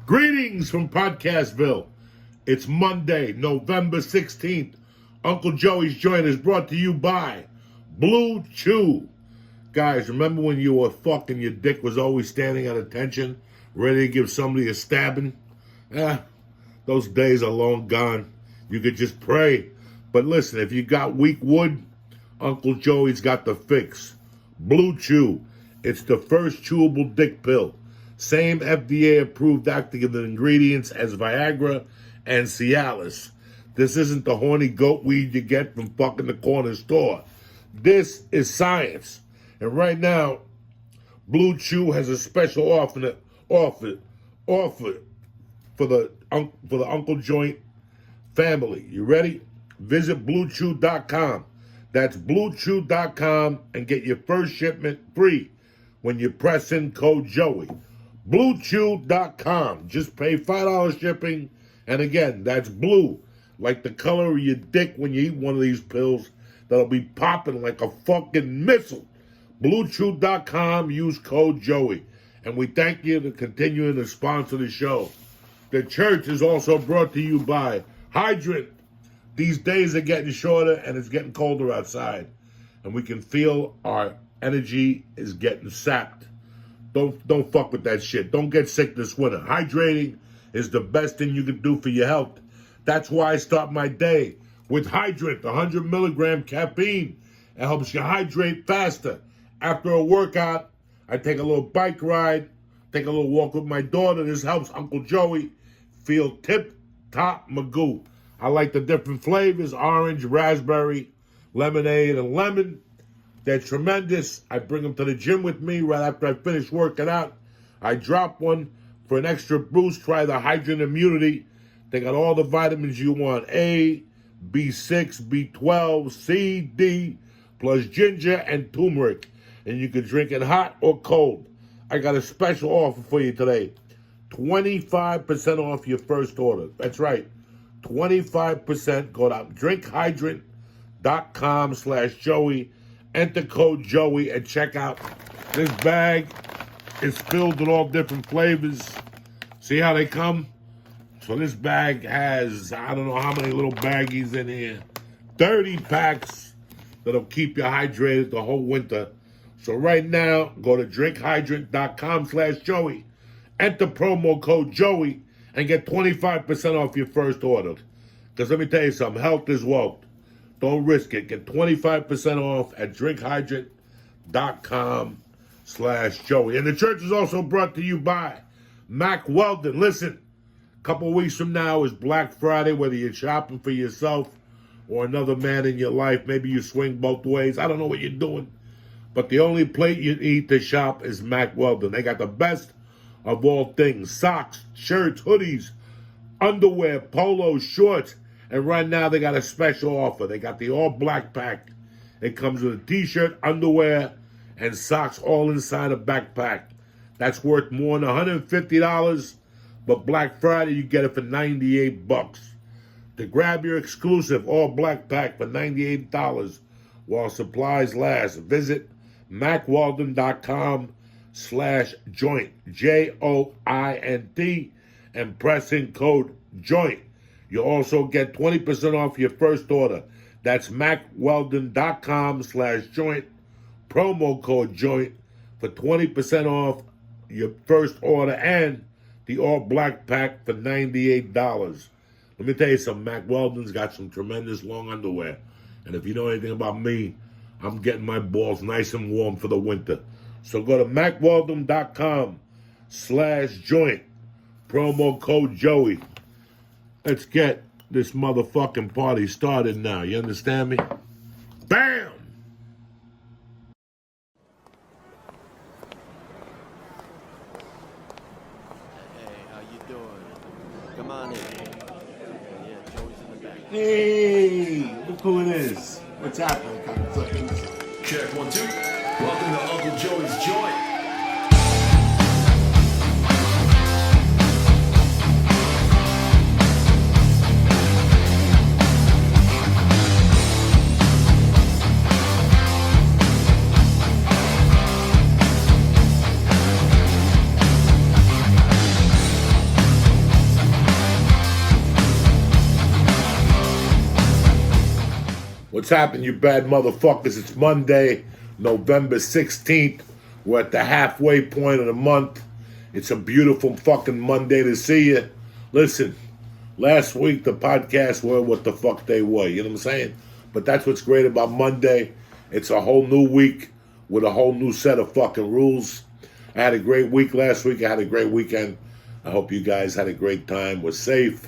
Greetings from Podcastville. It's Monday, November 16th. Uncle Joey's Joint is brought to you by Blue Chew. Guys, remember when you were fucking, your dick was always standing at attention, ready to give somebody a stabbing? Those days are long gone. You could just pray. But listen, if you got weak wood, Uncle Joey's got the fix. Blue Chew. It's the first chewable dick pill. Same FDA-approved active ingredients as Viagra and Cialis. This isn't the horny goat weed you get from fucking the corner store. This is science. And right now, Blue Chew has a special offer for the Uncle Joint family. You ready? Visit BlueChew.com. That's BlueChew.com and get your first shipment free when you press in code Joey. BlueChew.com. Just pay $5 shipping. And again, that's blue, like the color of your dick when you eat one of these pills that'll be popping like a fucking missile. BlueChew.com. Use code Joey. And we thank you for continuing to sponsor the show. The church is also brought to you by Hydrant. These days are getting shorter and it's getting colder outside. And we can feel our energy is getting sapped. Don't fuck with that shit. Don't get sick this winter. Hydrating is the best thing you can do for your health. That's why I start my day with Hydrant, 100 milligram caffeine. It helps you hydrate faster. After a workout, I take a little bike ride, take a little walk with my daughter. This helps Uncle Joey feel tip-top magoo. I like the different flavors, orange, raspberry, lemonade, and lemon. They're tremendous. I bring them to the gym with me right after I finish working out. I drop one for an extra boost. Try the Hydrant Immunity. They got all the vitamins you want. A, B6, B12, C, D, plus ginger and turmeric. And you can drink it hot or cold. I got a special offer for you today. 25% off your first order. That's right. 25%. Go to drinkhydrant.com/Joey. Enter code Joey and check out. This bag is filled with all different flavors. See how they come? So this bag has, I don't know how many little baggies in here. 30 packs that'll keep you hydrated the whole winter. So right now, go to drinkhydrant.com/Joey. Enter promo code Joey and get 25% off your first order. Because let me tell you something, health is wealth. Don't risk it. Get 25% off at drinkhydrant.com/Joey. And the church is also brought to you by Mack Weldon. Listen, a couple weeks from now is Black Friday, whether you're shopping for yourself or another man in your life. Maybe you swing both ways. I don't know what you're doing. But the only place you need to shop is Mack Weldon. They got the best of all things. Socks, shirts, hoodies, underwear, polos, shorts. And right now they got a special offer. They got the all-black pack. It comes with a t-shirt, underwear, and socks all inside a backpack. That's worth more than $150. But Black Friday, you get it for $98. To grab your exclusive all-black pack for $98 while supplies last, visit MackWeldon.com/joint, JOINT, and press in code JOINT. You'll also get 20% off your first order. That's MackWeldon.com/joint, promo code JOINT for 20% off your first order and the all-black pack for $98. Let me tell you something, Mack Weldon's got some tremendous long underwear. And if you know anything about me, I'm getting my balls nice and warm for the winter. So go to MackWeldon.com/joint, promo code Joey. Let's get this motherfucking party started now. You understand me? Bam! Hey, how you doing? Come on in. Yeah, Joey's in the back. Hey, look who it is. What's happening, cocksuckers? Check 1, 2. Welcome to Uncle Joey's Joint. What's happening, you bad motherfuckers? It's Monday, November 16th. We're at the halfway point of the month. It's a beautiful fucking Monday to see you. Listen, last week the podcasts were what the fuck they were, you know what I'm saying? But that's what's great about Monday. It's a whole new week with a whole new set of fucking rules. I had a great week last week. I had a great weekend. I hope you guys had a great time. We're safe.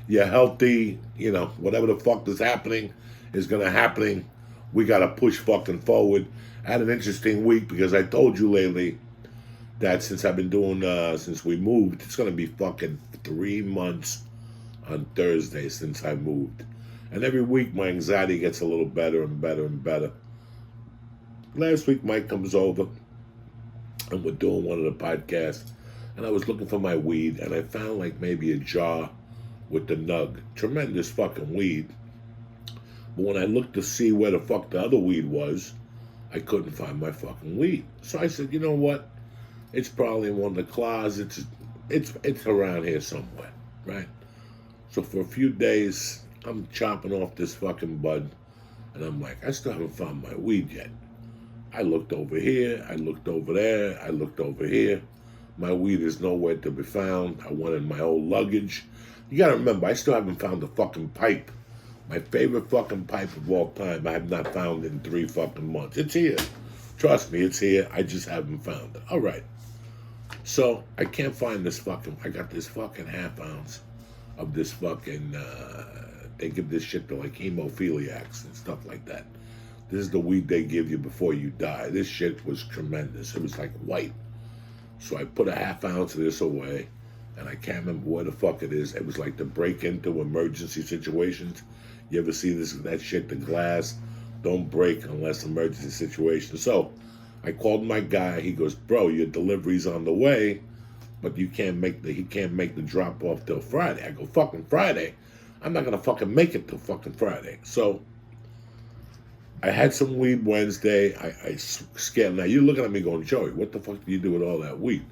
You're healthy. You know, whatever the fuck is happening is going to happen. We got to push fucking forward. I had an interesting week because I told you lately that since I've been doing, since we moved, it's going to be fucking 3 months on Thursday since I moved. And every week my anxiety gets a little better and better and better. Last week Mike comes over and we're doing one of the podcasts. And I was looking for my weed and I found like maybe a jar with the nug. Tremendous fucking weed. But when I looked to see where the fuck the other weed was, I couldn't find my fucking weed. So I said, you know what? It's probably in one of the closets. It's around here somewhere, right? So for a few days, I'm chopping off this fucking bud. And I'm like, I still haven't found my weed yet. I looked over here. I looked over there. I looked over here. My weed is nowhere to be found. I went in my old luggage. You gotta remember, I still haven't found the fucking pipe. My favorite fucking pipe of all time, I have not found in 3 fucking months. It's here. Trust me, it's here. I just haven't found it. All right. So, I can't find this fucking, I got this fucking half ounce of this fucking, they give this shit to like hemophiliacs and stuff like that. This is the weed they give you before you die. This shit was tremendous. It was like white. So I put a half ounce of this away, and I can't remember where the fuck it is. It was like to break into emergency situations. You ever see that shit, the glass? Don't break unless emergency situation. So I called my guy. He goes, bro, your delivery's on the way, but he can't make the drop off till Friday. I go, fucking Friday? I'm not gonna fucking make it till fucking Friday. So I had some weed Wednesday. I scared. Now you're looking at me going, Joey, what the fuck do you do with all that weed?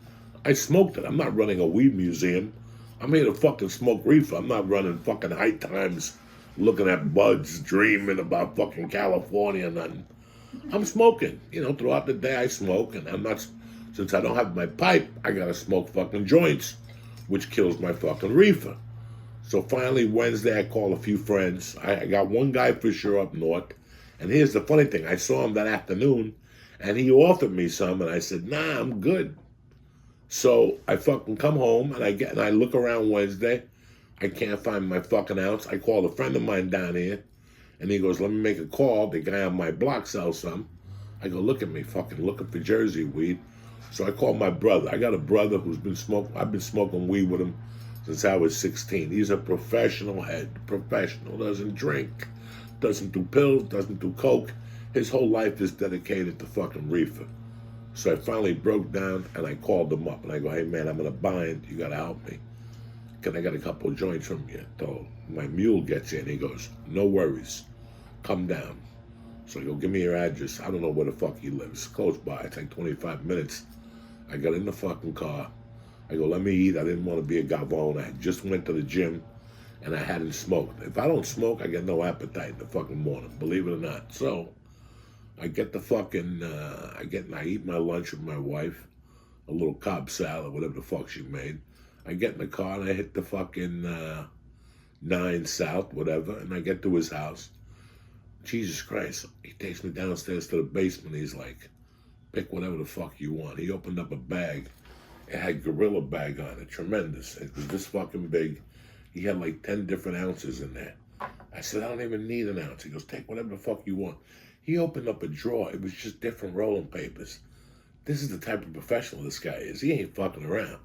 I smoked it. I'm not running a weed museum. I'm here to fucking smoke reefer. I'm not running fucking high times, looking at buds, dreaming about fucking California, nothing. I'm smoking. You know, throughout the day I smoke, and I'm not, since I don't have my pipe, I gotta smoke fucking joints, which kills my fucking reefer. So finally Wednesday I call a few friends. I got one guy for sure up north. And here's the funny thing. I saw him that afternoon, and he offered me some, and I said, nah, I'm good. So I fucking come home, and I look around Wednesday. I can't find my fucking ounce. I called a friend of mine down here, and he goes, let me make a call. The guy on my block sells some. I go, look at me, fucking looking for Jersey weed. So I called my brother. I got a brother who's been smoking. I've been smoking weed with him since I was 16. He's a professional head. Professional. Doesn't drink. Doesn't do pills, doesn't do coke. His whole life is dedicated to fucking reefer. So I finally broke down and I called him up and I go, hey man, I'm in a bind. You gotta help me. Can I get a couple of joints from you? So my mule gets in. He goes, no worries. Come down. So I go, give me your address. I don't know where the fuck he lives. Close by. It's like 25 minutes. I got in the fucking car. I go, let me eat. I didn't want to be a gavone. I just went to the gym. And I hadn't smoked. If I don't smoke, I get no appetite in the fucking morning, believe it or not. So I get the fucking, I eat my lunch with my wife, a little Cobb salad, whatever the fuck she made. I get in the car and I hit the fucking 9 South, whatever, and I get to his house. Jesus Christ, he takes me downstairs to the basement. He's like, pick whatever the fuck you want. He opened up a bag. It had Gorilla Bag on it, tremendous. It was this fucking big. He had like 10 different ounces in there. I said, I don't even need an ounce. He goes, take whatever the fuck you want. He opened up a drawer. It was just different rolling papers. This is the type of professional this guy is. He ain't fucking around.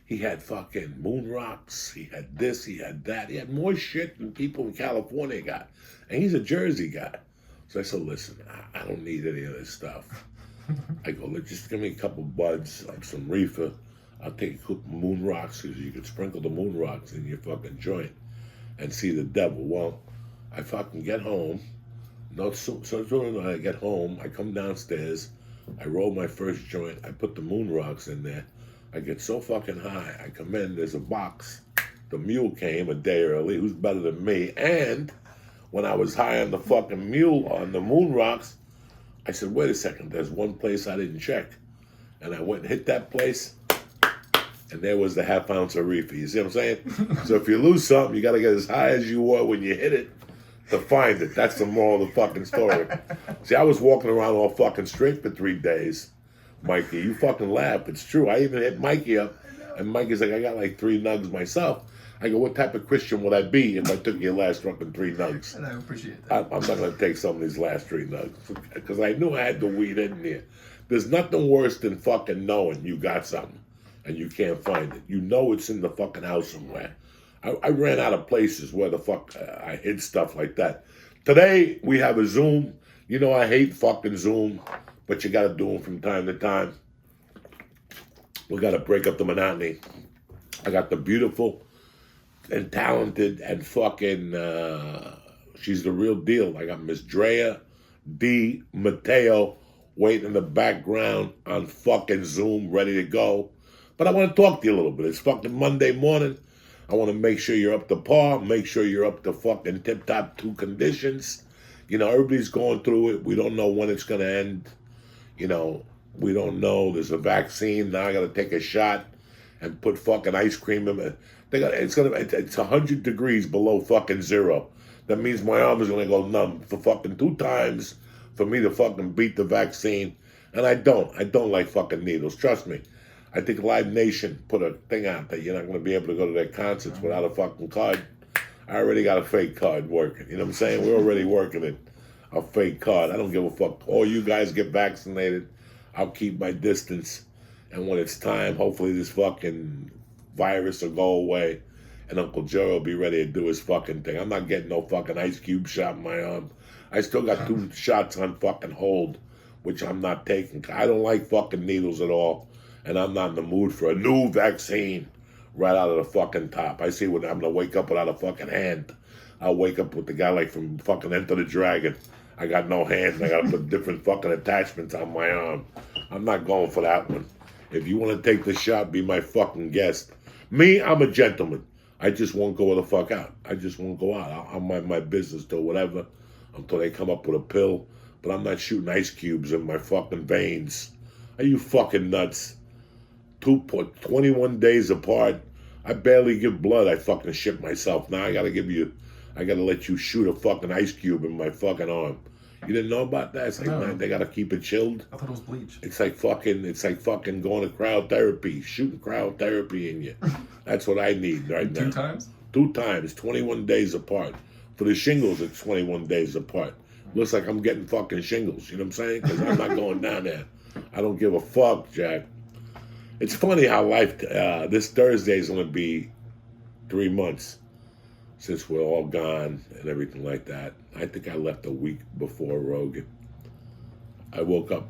He had fucking moon rocks. He had this. He had that. He had more shit than people in California got. And he's a Jersey guy. So I said, listen, I don't need any of this stuff. I go, just give me a couple buds, like some reefer. I'll take a couple moon rocks because you could sprinkle the moon rocks in your fucking joint and see the devil. Well, I fucking get home. So soon as I get home, I come downstairs. I roll my first joint. I put the moon rocks in there. I get so fucking high. I come in. There's a box. The mule came a day early. Who's better than me? And when I was high on the fucking mule on the moon rocks, I said, wait a second, there's one place I didn't check. And I went and hit that place, and there was the half ounce of reefer. You see what I'm saying? So if you lose something, you got to get as high as you were when you hit it to find it. That's the moral of the fucking story. See, I was walking around all fucking straight for 3 days. Mikey, you fucking laugh. It's true. I even hit Mikey up, and Mikey's like, I got like 3 nugs myself. I go, what type of Christian would I be if I took your last fucking 3 nugs? And I appreciate that. I'm not going to take some of these last 3 nugs because I knew I had the weed in there. There's nothing worse than fucking knowing you got something and you can't find it. You know it's in the fucking house somewhere. I ran out of places where the fuck I hid stuff like that. Today, we have a Zoom. You know I hate fucking Zoom, but you got to do them from time to time. We got to break up the monotony. I got the beautiful and talented and fucking, she's the real deal. I got Miss Drea de Matteo waiting in the background on fucking Zoom, ready to go. But I want to talk to you a little bit. It's fucking Monday morning. I want to make sure you're up to par, make sure you're up to fucking tip-top 2 conditions. You know, everybody's going through it. We don't know when it's going to end. You know, we don't know. There's a vaccine. Now I got to take a shot and put fucking ice cream in it. It's 100 degrees below fucking zero. That means my arm is going to go numb for fucking 2 times for me to fucking beat the vaccine. And I don't like fucking needles. Trust me. I think Live Nation put a thing out that you're not going to be able to go to their concerts without a fucking card. I already got a fake card working. You know what I'm saying? We're already working it. A fake card. I don't give a fuck. All you guys get vaccinated. I'll keep my distance. And when it's time, hopefully this fucking virus will go away and Uncle Joe will be ready to do his fucking thing. I'm not getting no fucking ice cube shot in my arm. I still got 2 shots on fucking hold, which I'm not taking. I don't like fucking needles at all. And I'm not in the mood for a new vaccine right out of the fucking top. I see when I'm going to wake up without a fucking hand. I'll wake up with the guy like from fucking Enter the Dragon. I got no hands. I got to put different fucking attachments on my arm. I'm not going for that one. If you want to take the shot, be my fucking guest. Me, I'm a gentleman. I just won't go the fuck out. I just won't go out. I'll mind my business till whatever, until they come up with a pill. But I'm not shooting ice cubes in my fucking veins. Are you fucking nuts? 21 days apart. I barely give blood. I fucking shit myself. Now I gotta let you shoot a fucking ice cube in my fucking arm. You didn't know about that? It's like, no. Man, they gotta keep it chilled. I thought it was bleach. It's like fucking going to cryotherapy, shooting cryotherapy in you. That's what I need right now. 2 times? 2 times, 21 days apart. For the shingles, it's 21 days apart. Looks like I'm getting fucking shingles, you know what I'm saying? Because I'm not going down there. I don't give a fuck, Jack. It's funny how life, this Thursday is going to be 3 months since we're all gone and everything like that. I think I left a week before Rogan. I woke up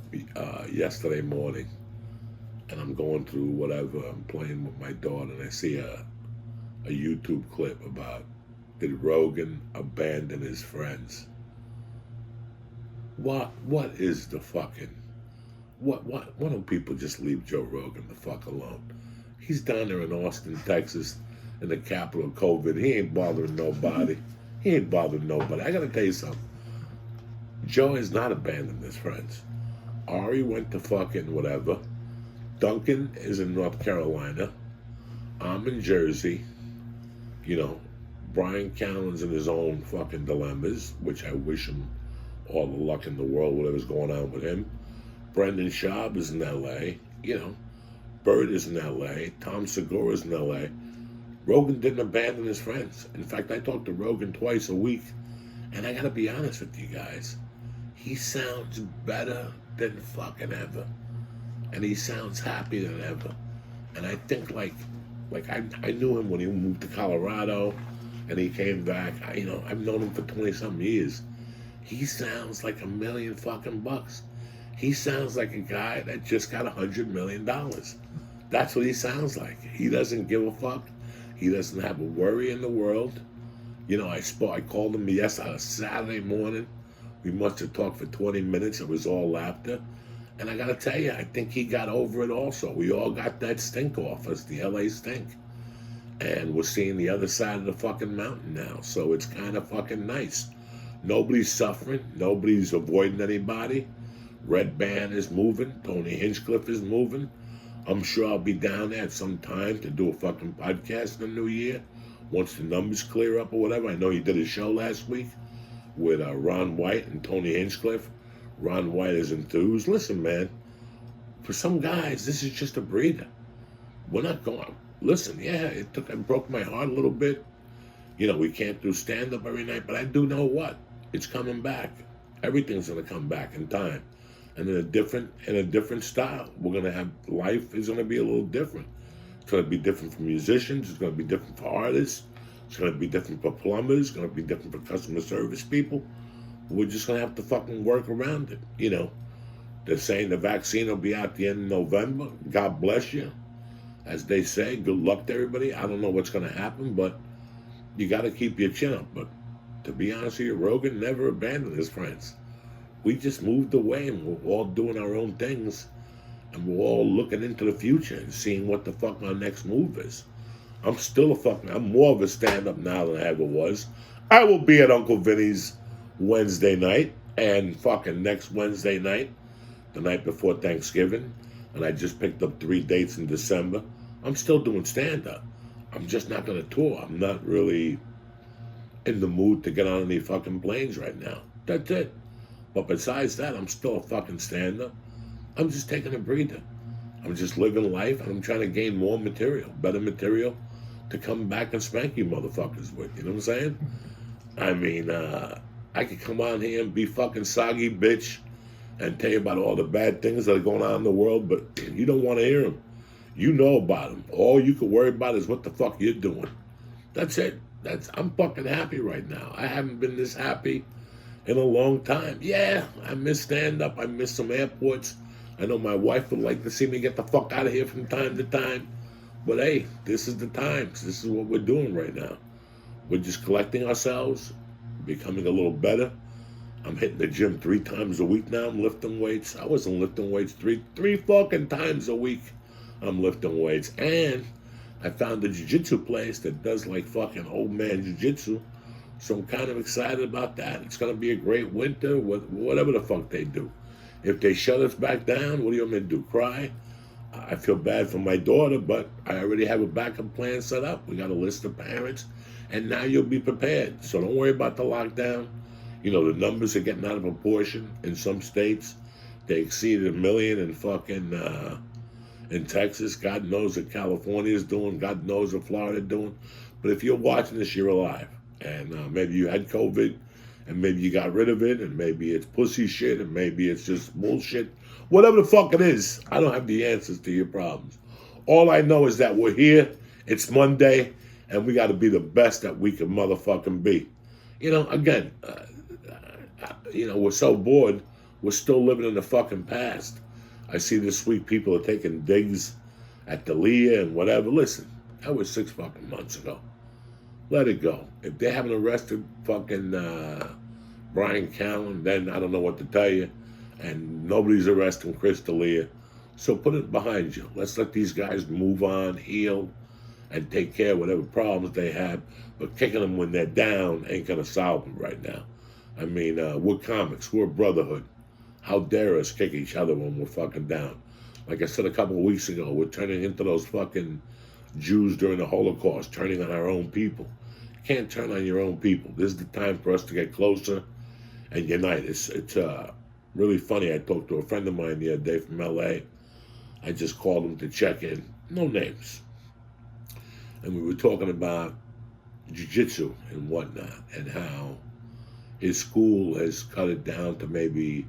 yesterday morning and I'm going through whatever. I'm playing with my daughter and I see a YouTube clip about did Rogan abandon his friends? What is the fucking... Why don't people just leave Joe Rogan the fuck alone? He's down there in Austin, Texas, in the capital of COVID. He ain't bothering nobody. I gotta tell you something. Joe has not abandoned his friends. Ari went to fucking whatever. Duncan is in North Carolina. I'm in Jersey. You know, Brian Callen's in his own fucking dilemmas, which I wish him all the luck in the world, whatever's going on with him. Brendan Schaub is in L.A., you know. Bird is in L.A., Tom Segura is in L.A. Rogan didn't abandon his friends. In fact, I talk to Rogan twice a week, and I gotta be honest with you guys. He sounds better than fucking ever. And he sounds happier than ever. And I think like I knew him when he moved to Colorado, and he came back. I've known him for 20-something years. He sounds like $1 million fucking bucks. He sounds like a guy that just got $100 million. That's what he sounds like. He doesn't give a fuck. He doesn't have a worry in the world. You know, I called him yesterday, Saturday morning. We must have talked for 20 minutes. It was all laughter. And I gotta tell you, I think he got over it also. We all got that stink off us, the LA stink. And we're seeing the other side of the fucking mountain now. So it's kind of fucking nice. Nobody's suffering. Nobody's avoiding anybody. Red Band is moving. Tony Hinchcliffe is moving. I'm sure I'll be down there at some time to do a fucking podcast in the new year. Once the numbers clear up or whatever. I know he did a show last week with Ron White and Tony Hinchcliffe. Ron White is enthused. Listen, man, for some guys, this is just a breather. We're not going. Listen, yeah, it broke my heart a little bit. You know, we can't do stand-up every night, but I do know what. It's coming back. Everything's going to come back in time. And in a different style. We're going to have, life is going to be a little different. It's going to be different for musicians. It's going to be different for artists. It's going to be different for plumbers. It's going to be different for customer service people. We're just going to have to fucking work around it. You know, they're saying the vaccine will be out at the end of November. God bless you. As they say, good luck to everybody. I don't know what's going to happen, but you got to keep your chin up. But to be honest with you, Rogan never abandoned his friends. We just moved away and we're all doing our own things. And we're all looking into the future and seeing what the fuck our next move is. I'm more of a stand-up now than I ever was. I will be at Uncle Vinny's Wednesday night and fucking next Wednesday night, the night before Thanksgiving. And I just picked up 3 dates in December. I'm still doing stand-up. I'm just not going to tour. I'm not really in the mood to get on any fucking planes right now. That's it. But besides that, I'm still a fucking stand-up. I'm just taking a breather. I'm just living life, and I'm trying to gain more material, better material, to come back and spank you motherfuckers with. You know what I'm saying? I mean, I could come on here and be fucking soggy bitch and tell you about all the bad things that are going on in the world, but you don't want to hear them. You know about them. All you can worry about is what the fuck you're doing. That's it. I'm fucking happy right now. I haven't been this happy in a long time. Yeah, I miss stand-up. I miss some airports. I know my wife would like to see me get the fuck out of here from time to time. But hey, this is the times. This is what we're doing right now. We're just collecting ourselves, becoming a little better. I'm hitting the gym 3 times a week now. I'm lifting weights. I wasn't lifting weights three fucking times a week. I'm lifting weights. And I found a jiu-jitsu place that does like fucking old man jiu-jitsu. So I'm kind of excited about that. It's going to be a great winter, whatever the fuck they do. If they shut us back down, what do you want me to do, cry? I feel bad for my daughter, but I already have a backup plan set up. We got a list of parents, and now you'll be prepared. So don't worry about the lockdown. You know, the numbers are getting out of proportion in some states. They exceeded 1 million in fucking, in Texas. God knows what California is doing. God knows what Florida is doing. But if you're watching this, you're alive. And maybe you had COVID, and maybe you got rid of it, and maybe it's pussy shit, and maybe it's just bullshit. Whatever the fuck it is, I don't have the answers to your problems. All I know is that we're here, it's Monday, and we got to be the best that we can motherfucking be. You know, again, you know, we're so bored, we're still living in the fucking past. I see this week people are taking digs at D'Elia and whatever. Listen, that was 6 fucking months ago. Let it go. If they haven't arrested fucking Brian Callen, then I don't know what to tell you. And nobody's arresting Chris D'Elia. So put it behind you. Let's let these guys move on, heal, and take care of whatever problems they have. But kicking them when they're down ain't going to solve them right now. I mean, we're comics. We're a brotherhood. How dare us kick each other when we're fucking down? Like I said a couple of weeks ago, we're turning into those fucking Jews during the Holocaust, turning on our own people. You can't turn on your own people. This is the time for us to get closer and unite. It's really funny. I talked to a friend of mine the other day from LA. I just called him to check in. No names. And we were talking about jiu-jitsu and whatnot, and how his school has cut it down to maybe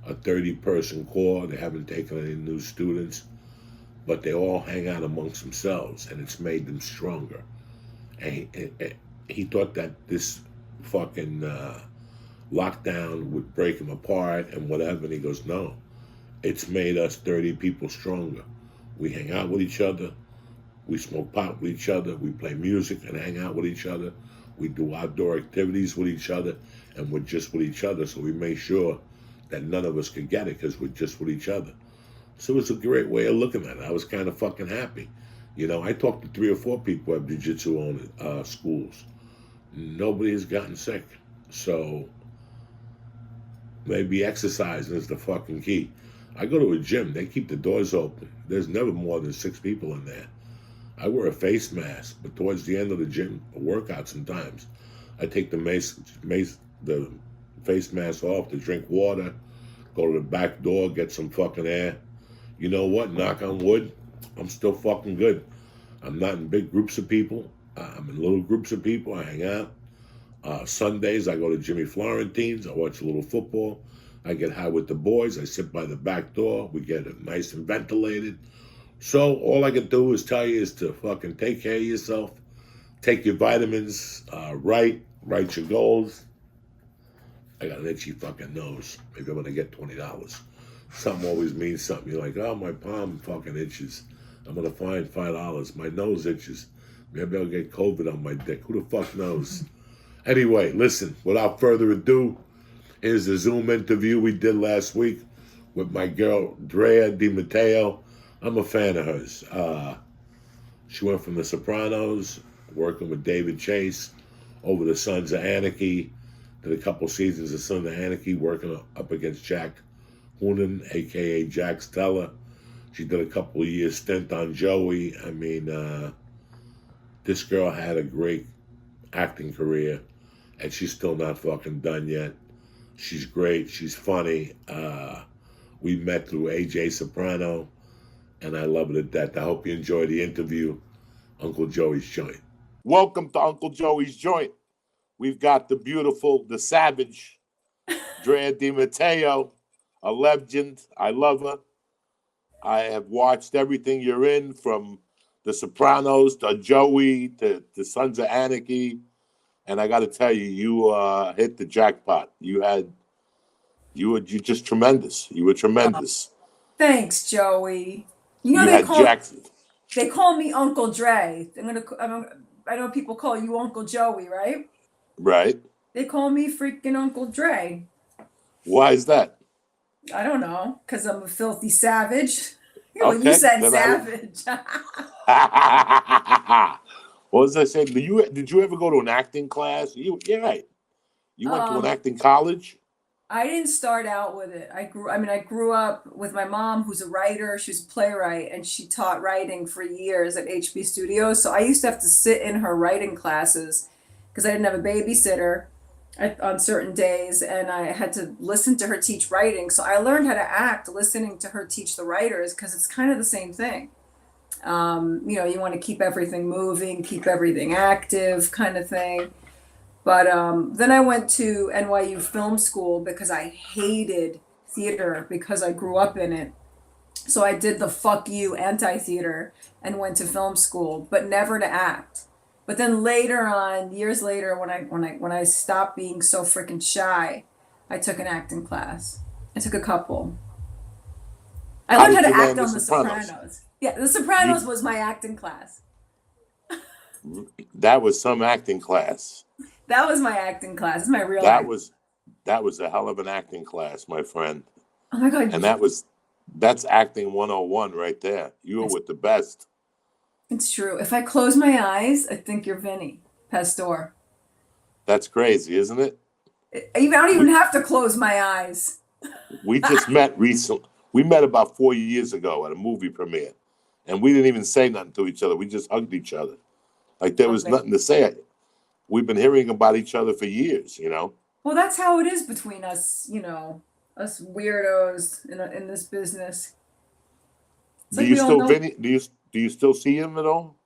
a 30-person core. They haven't taken any new students, but they all hang out amongst themselves, and it's made them stronger. And he thought that this fucking lockdown would break him apart and whatever, and he goes, no, it's made us 30 people stronger. We hang out with each other, we smoke pot with each other, we play music and hang out with each other, we do outdoor activities with each other, and we're just with each other, so we make sure that none of us could get it because we're just with each other. So it's a great way of looking at it. I was kind of fucking happy. You know, I talked to 3 or 4 people who have jiu-jitsu owned schools. Nobody has gotten sick. So maybe exercising is the fucking key. I go to a gym, they keep the doors open. There's never more than 6 people in there. I wear a face mask, but towards the end of the gym, a workout sometimes, I take the face mask off to drink water, go to the back door, get some fucking air. You know what? Knock on wood, I'm still fucking good. I'm not in big groups of people. I'm in little groups of people. I hang out. Sundays, I go to Jimmy Florentine's. I watch a little football. I get high with the boys. I sit by the back door. We get it nice and ventilated. So all I can do is tell you is to fucking take care of yourself. Take your vitamins, write your goals. I got an itchy fucking nose. Maybe I'm going to get $20. Something always means something. You're like, oh, my palm fucking itches. I'm going to find $5. My nose itches. Maybe I'll get COVID on my dick. Who the fuck knows? Anyway, listen, without further ado, here's the Zoom interview we did last week with my girl, Drea de Matteo. I'm a fan of hers. She went from the Sopranos, working with David Chase, over the Sons of Anarchy, did a couple seasons of Sons of Anarchy, working up against Jack Hoonan, a.k.a. Jack Steller. She did a couple of years stint on Joey. I mean, this girl had a great acting career, and she's still not fucking done yet. She's great. She's funny. We met through AJ Soprano, and I love it at that. I hope you enjoy the interview. Uncle Joey's Joint. Welcome to Uncle Joey's Joint. We've got the beautiful, the savage, Drea de Matteo, a legend. I love her. I have watched everything you're in, from The Sopranos to Joey to Sons of Anarchy. And I got to tell you, you hit the jackpot. You were just tremendous. You were tremendous. Thanks, Joey. You know they call me Uncle Dre. I know people call you Uncle Joey, right? Right. They call me freaking Uncle Dre. Why is that? I don't know, because I'm a filthy savage. Okay, You said savage. What was I saying? Did you ever go to an acting class? You're right. You went to an acting college? I didn't start out with it. I grew up with my mom, who's a writer. She was a playwright, and she taught writing for years at HB Studios. So I used to have to sit in her writing classes because I didn't have a babysitter on certain days, and I had to listen to her teach writing. So I learned how to act listening to her teach the writers, because it's kind of the same thing. You want to keep everything moving, keep everything active, kind of thing. But then I went to NYU Film School because I hated theater because I grew up in it. So I did the fuck you anti-theater and went to film school, but never to act. But then later on, years later, when I stopped being so freaking shy, I took an acting class. I took a couple. I learned how to act on The Sopranos. Yeah, The Sopranos was my acting class. That was some acting class. That was my acting class. It's my real life. That was a hell of an acting class, my friend. Oh my God. And that's acting 101 right there. You were with the best. It's true. If I close my eyes, I think you're Vinny Pastor. That's crazy, isn't it? I don't even have to close my eyes. We just met recently. We met about 4 years ago at a movie premiere. And we didn't even say nothing to each other. We just hugged each other. Like there was nothing to say. We've been hearing about each other for years, Well, that's how it is between us, us weirdos in this business. Do you still Vinny? Do you still see him at all?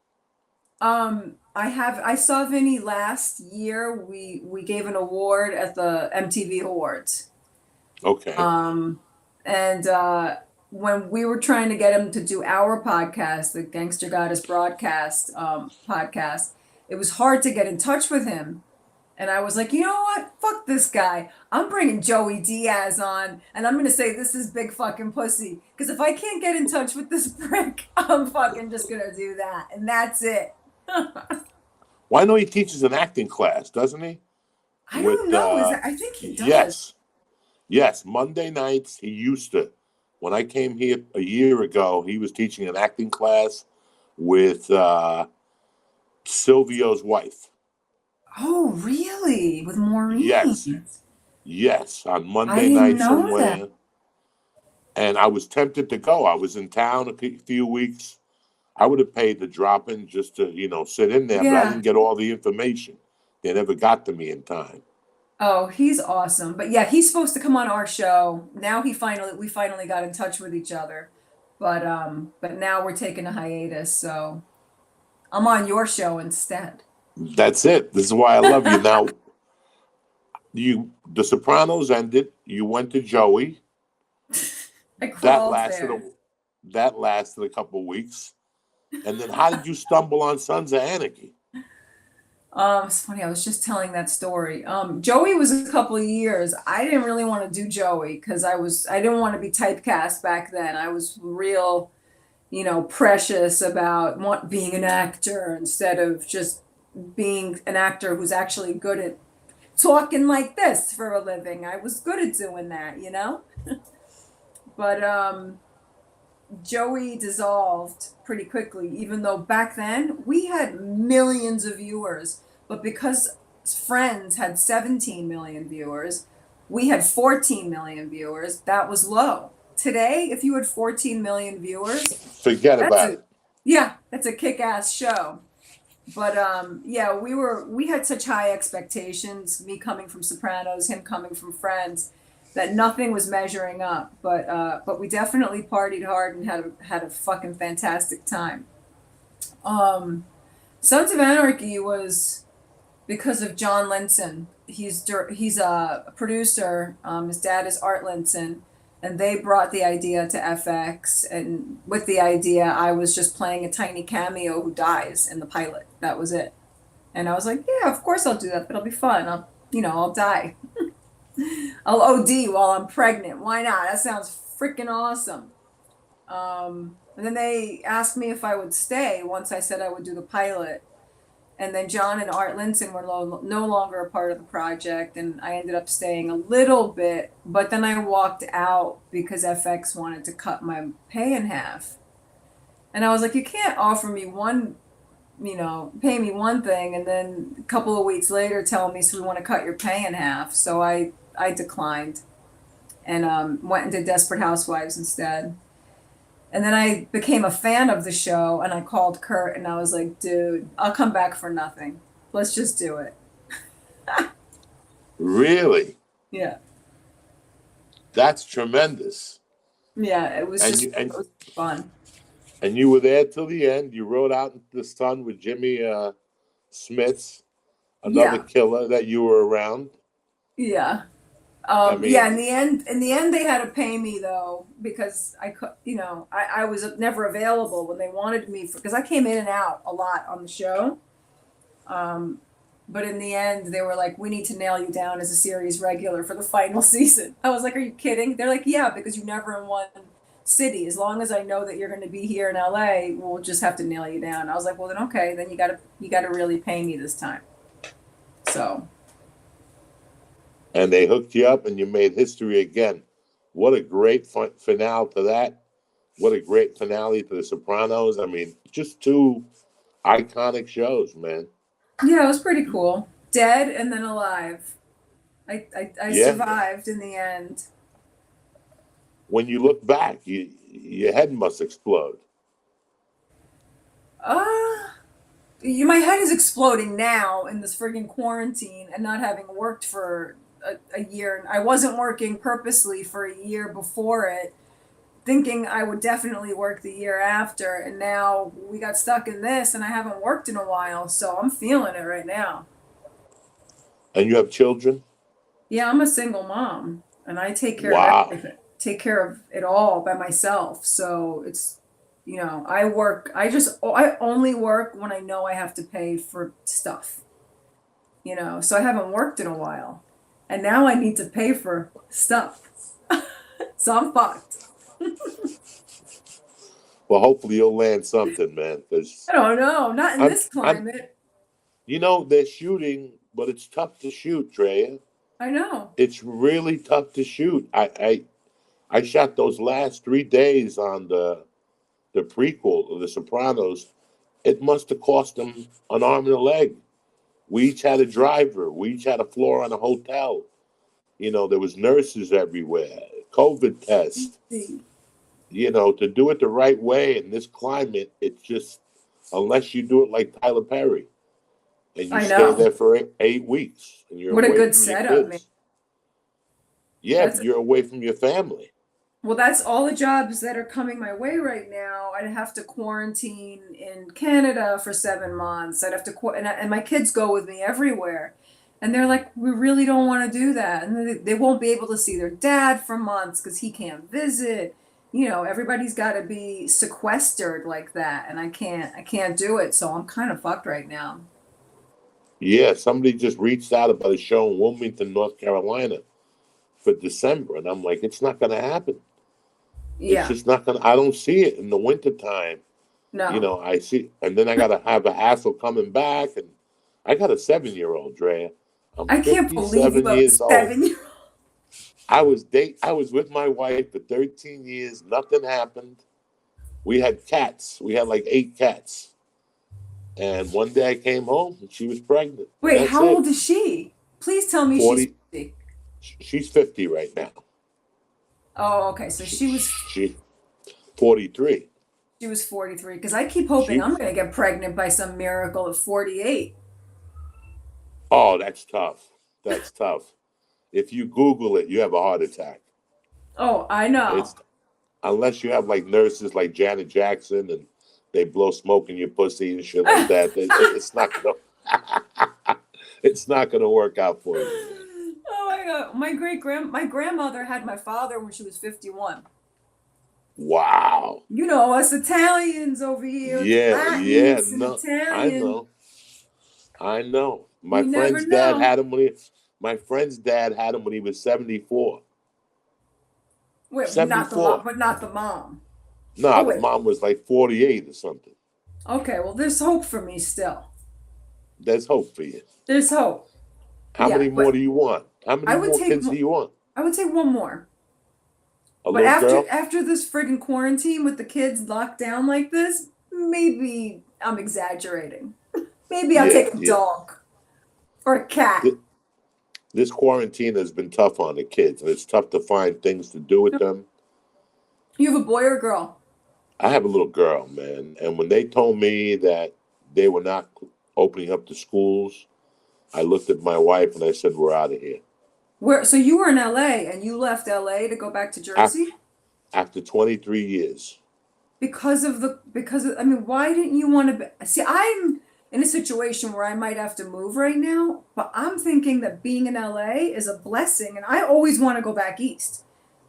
I saw Vinny last year. We gave an award at the MTV Awards. Okay. And when we were trying to get him to do our podcast, the Gangster Goddess Broadcast podcast, it was hard to get in touch with him. And I was like, you know what? Fuck this guy. I'm bringing Joey Diaz on, and I'm going to say this is big fucking pussy. Because if I can't get in touch with this prick, I'm fucking just going to do that. And that's it. Well, I know he teaches an acting class, doesn't he? I don't know. I think he does. Yes. Monday nights, he used to. When I came here a year ago, he was teaching an acting class with Silvio's wife. Oh, really? With Maureen? Yes. Yes, on I Monday didn't night know that. somewhere. And I was tempted to go. I was in town a few weeks. I would have paid to drop in just to, sit in there, but I Yeah. didn't get all the information. They never got to me in time. Oh, he's awesome. But yeah, he's supposed to come on our show. Now we finally got in touch with each other. But now we're taking a hiatus, so I'm on your show instead. That's it. This is why I love you. Now, the Sopranos ended. You went to Joey. I That crawled lasted there. a couple weeks. And then how did you stumble on Sons of Anarchy? It's funny, I was just telling that story. Joey was a couple of years. I didn't really want to do Joey because I didn't want to be typecast back then. I was real, precious about being an actor instead of just being an actor who's actually good at talking like this for a living. I was good at doing that. But Joey dissolved pretty quickly, even though back then we had millions of viewers. But because Friends had 17 million viewers, we had 14 million viewers. That was low. Today, if you had 14 million viewers, Forget that's about a it. yeah, that's a kick-ass show. But yeah, we had such high expectations, me coming from Sopranos, him coming from Friends, that nothing was measuring up. But we definitely partied hard and had a fucking fantastic time. Um, Sons of Anarchy was because of John Linson. He's a producer. His dad is Art Linson, and they brought the idea to FX. And with the idea, I was just playing a tiny cameo who dies in the pilot. That was it. And I was like, yeah, of course I'll do that. That'll be fun. I'll die. I'll OD while I'm pregnant. Why not? That sounds freaking awesome. And then they asked me if I would stay once I said I would do the pilot. And then John and Art Linson were no longer a part of the project, and I ended up staying a little bit, but then I walked out because FX wanted to cut my pay in half. And I was like, you can't offer me pay me one thing, and then a couple of weeks later tell me, so we want to cut your pay in half. So I declined and went and did Desperate Housewives instead. And then I became a fan of the show, and I called Kurt and I was like, dude, I'll come back for nothing. Let's just do it. Really? Yeah. That's tremendous. Yeah, it was And just you it was fun. and you were there till the end. You rode out into the sun with Jimmy Smits, another Yeah. killer that you were around. Yeah. I Yeah, mean, in the end they had to pay me though because I could, I was never available when they wanted me because I came in and out a lot on the show. Um, but in the end they were like, we need to nail you down as a series regular for the final season. I was like, are you kidding? They're like, yeah, because you never in one city. As long as I know that you're going to be here in LA, we'll just have to nail you down. I was like, well then okay, then you got to really pay me this time. So and they hooked you up and you made history again. What a great finale to that. What a great finale to The Sopranos. I mean, just two iconic shows, man. yeah, it was pretty cool. Dead and then alive. I Yeah. survived in the end. When you look back, your head must explode. Uh, my head is exploding now in this friggin' quarantine and not having worked for a year. I wasn't working purposely for a year before it, thinking I would definitely work the year after. And now we got stuck in this and I haven't worked in a while. So I'm feeling it right now. And you have children? Yeah, I'm a single mom and I take care of Wow. everything, take care of it all by myself. So it's, I work, I only work when I know I have to pay for stuff, so I haven't worked in a while and now I need to pay for stuff. So I'm fucked. Well, hopefully you'll land something, man. Because I don't know, not in this I'm, climate. they're shooting, but it's tough to shoot, Drea. I know. It's really tough to shoot. I shot those last 3 days on the prequel of The Sopranos. It must have cost them an arm and a leg. We each had a driver. We each had a floor on a hotel. there was nurses everywhere, COVID test. To do it the right way in this climate, it's just, unless you do it like Tyler Perry and you I stay know. there for 8 weeks and you're What a away good from your setup, man. kids. Yeah, That's but you're away from your family. Well, that's all the jobs that are coming my way right now. I'd have to quarantine in Canada for 7 months. I'd have to, and my kids go with me everywhere. And they're like, we really don't want to do that. And they won't be able to see their dad for months because he can't visit. Everybody's got to be sequestered like that. And I can't do it. So I'm kind of fucked right now. Yeah, somebody just reached out about a show in Wilmington, North Carolina for December. And I'm like, it's not going to happen. It's Yeah, just not going to, I don't see it in the wintertime. no, I see, and then I got to have a hassle coming back. And I got a 7-year-old, Drea. I'm I can't believe you 57 have a years old. 7-year. I was with my wife for 13 years. Nothing happened. We had cats. We had like 8 cats. And one day I came home and she was pregnant. Wait, That's how it. old is she? Please tell me she's 40. 50. She's 50 right now. Oh, okay. So She 43. she was 43 because I keep hoping She I'm going to get pregnant by some miracle at 48. Oh, that's tough. That's tough. If you Google it, you have a heart attack. Oh, I know. It's unless you have like nurses like Janet Jackson and they blow smoke in your pussy and shit like that. It's not gonna. It's not gonna work out for you. Oh my God. My grandmother had my father when she was 51. Wow. Us Italians over here, Yeah, yeah. Latins and No, I Italian. know. I know. You never know. My friend's dad had him when he was 74. Wait, not the mom, 74. but not the mom. No, Oh the wait. mom was like 48 or something. Okay, well, there's hope for me still. There's hope for you. There's hope. How Yeah, many more but do you want? How I many would more take kids do you want? I would take one more. A But little girl? after this friggin' quarantine with the kids locked down like this, maybe I'm exaggerating. Maybe I'll Yeah, take a yeah. dog or a cat. This quarantine has been tough on the kids, and it's tough to find things to do with them. You have a boy or a girl? I have a little girl, man, and when they told me that they were not opening up the schools, I looked at my wife and I said, "We're out of here." So you were in LA and you left LA to go back to Jersey? After 23 years. I mean, why didn't you want to see, I'm in a situation where I might have to move right now, but I'm thinking that being in LA is a blessing and I always want to go back east.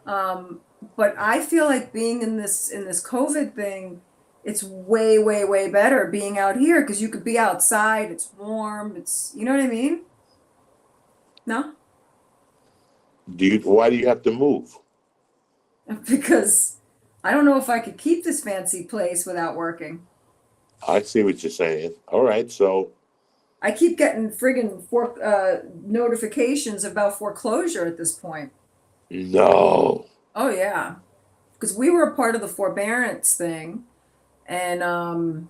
But I feel like being in this COVID thing, it's way, way, way better being out here because you could be outside, it's warm, you know what I mean? No? Why do you have to move? Because I don't know if I could keep this fancy place without working. I see what you're saying. All right, so I keep getting friggin' notifications about foreclosure at this point. no. Oh yeah, because we were a part of the forbearance thing, and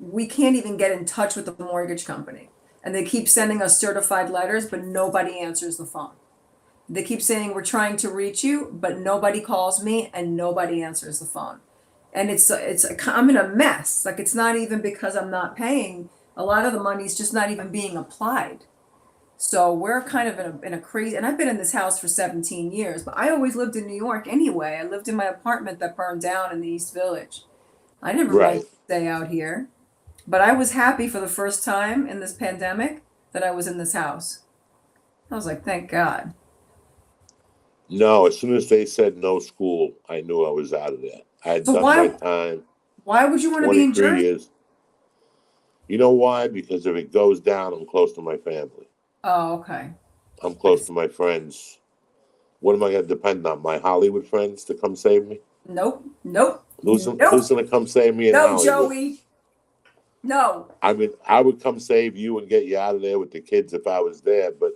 we can't even get in touch with the mortgage company, and they keep sending us certified letters, but nobody answers the phone. They keep saying we're trying to reach you, but nobody calls me and nobody answers the phone. And I'm in a mess. Like it's not even because I'm not paying. A lot of the money's just not even being applied. So we're kind of in a crazy, and I've been in this house for 17 years, but I always lived in New York anyway. I lived in my apartment that burned down in the East Village. I never meant Right. to stay out here, but I was happy for the first time in this pandemic that I was in this house. I was like, thank God. No, as soon as they said no school, I knew I was out of there. I had So done my time, why would you want to be in 23 Jersey? years. You know why? Because if it goes down, I'm close to my family. Oh, okay. I'm close to my friends. What am I going to depend on? My Hollywood friends to come save me? Nope. Who's going to come save me in No, Hollywood? Joey. No. I mean, I would come save you and get you out of there with the kids if I was there, but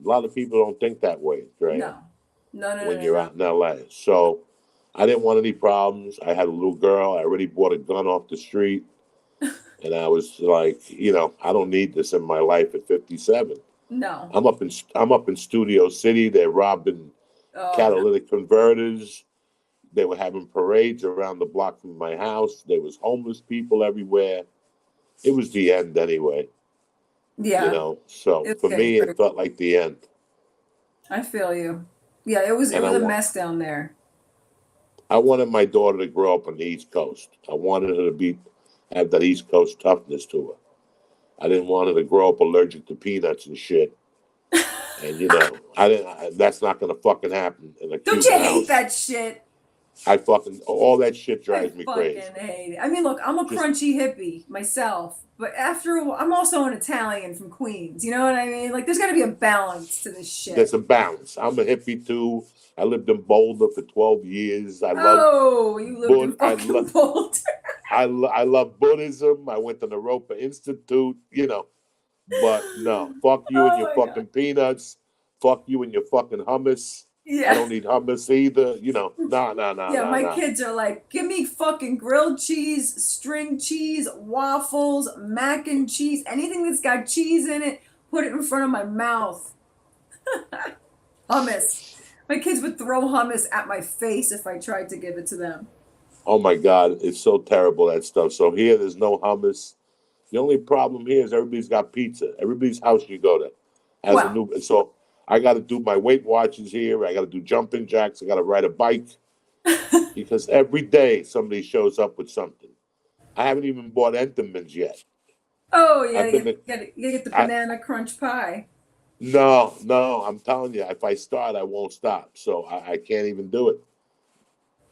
a lot of people don't think that way, right? No. When you're out in LA. So I didn't want any problems. I had a little girl. I already bought a gun off the street. And I was like, I don't need this in my life at 57. No. I'm up in Studio City. They're robbing Oh no. catalytic converters. They were having parades around the block from my house. There was homeless people everywhere. It was the end anyway, you Yeah, know. So it's for getting me, crazy. it felt like the end. I feel you. Yeah, it And was a mess down there. I wanted my daughter to grow up on the East Coast. I wanted her to have that East Coast toughness to her. I didn't want her to grow up allergic to peanuts and shit. And you know, I didn't. That's not gonna fucking happen in a Don't you Cuban hate house. that shit? I fucking all that shit I drives me crazy. fucking hate it. I mean, look, I'm a Just crunchy hippie myself, but after a while, I'm also an Italian from Queens. You know what I mean? Like, there's got to be a balance to this there's shit. a balance. I'm a hippie too. I lived in Boulder for 12 years. I love Oh, you lived in Bud. fucking Boulder. I love Buddhism. I went to the Naropa Institute. You know, but no, fuck you and Oh your my God. fucking peanuts. Fuck you and your fucking hummus. I Yeah. don't eat hummus either. You know, nah, Yeah, nah, my nah. kids are like, give me fucking grilled cheese, string cheese, waffles, mac and cheese, anything that's got cheese in it, put it in front of my mouth. Hummus. My kids would throw hummus at my face if I tried to give it to them. Oh my God, it's so terrible that stuff. So here, there's no hummus. The only problem here is everybody's got pizza. Everybody's house you go to has a Well, new. So I got to do my Weight Watchers here. I got to do jumping jacks. I got to ride a bike because every day somebody shows up with something. I haven't even bought Entenmann's yet. oh yeah, I've been to, you gotta get the I banana crunch pie. no. I'm telling you, if I start, I won't stop. So I can't even do it.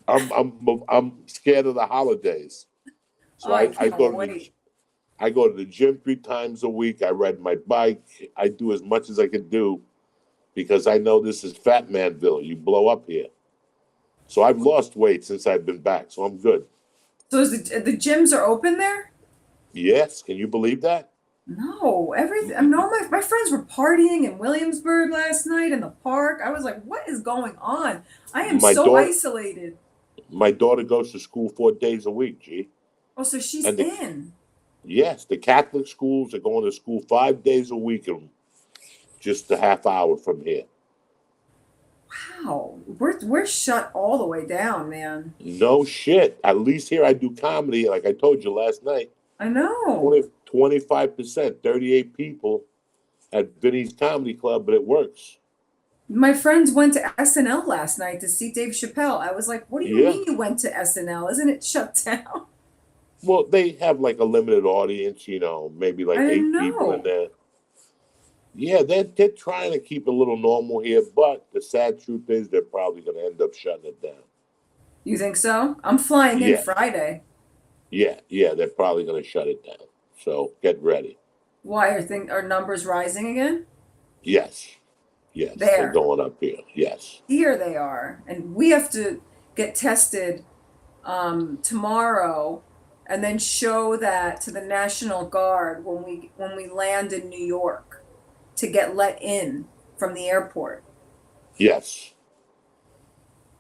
I'm scared of the holidays. Oh, So I I can't go to the wait. I go to the gym 3 times a week. I ride my bike. I do as much as I can do because I know this is Fat Manville. You blow up here. So I've lost weight since I've been back. So I'm good. So is the gyms are open there? Yes. Can you believe that? No, everything. I mean, all my friends were partying in Williamsburg last night in the park. I was like, what is going on? I am My so daughter, isolated. my daughter goes to school 4 days a week, G. Oh, so she's And in. yes, the Catholic schools are going to school 5 days a week and just a half hour from here. Wow, we're shut all the way down, man. No shit. At least here I do comedy, like I told you last night. I know. 25%, 38 people at Vinny's Comedy Club, but it works. My friends went to SNL last night to see Dave Chappelle. I was like, what do you Yeah. mean you went to SNL? Isn't it shut down? Well, they have like a limited audience, you know, maybe like I didn't 8 people in know. there. Yeah, they're trying to keep it a little normal here, but the sad truth is they're probably going to end up shutting it down. You think so? I'm flying in Yeah, Friday. yeah, they're probably going to shut it down. So get ready. Why are numbers rising again? Yes, yes, they're There. going up here. Yes, Here they are. And we have to get tested tomorrow and then show that to the National Guard when we land in New York to get let in from the airport. yes.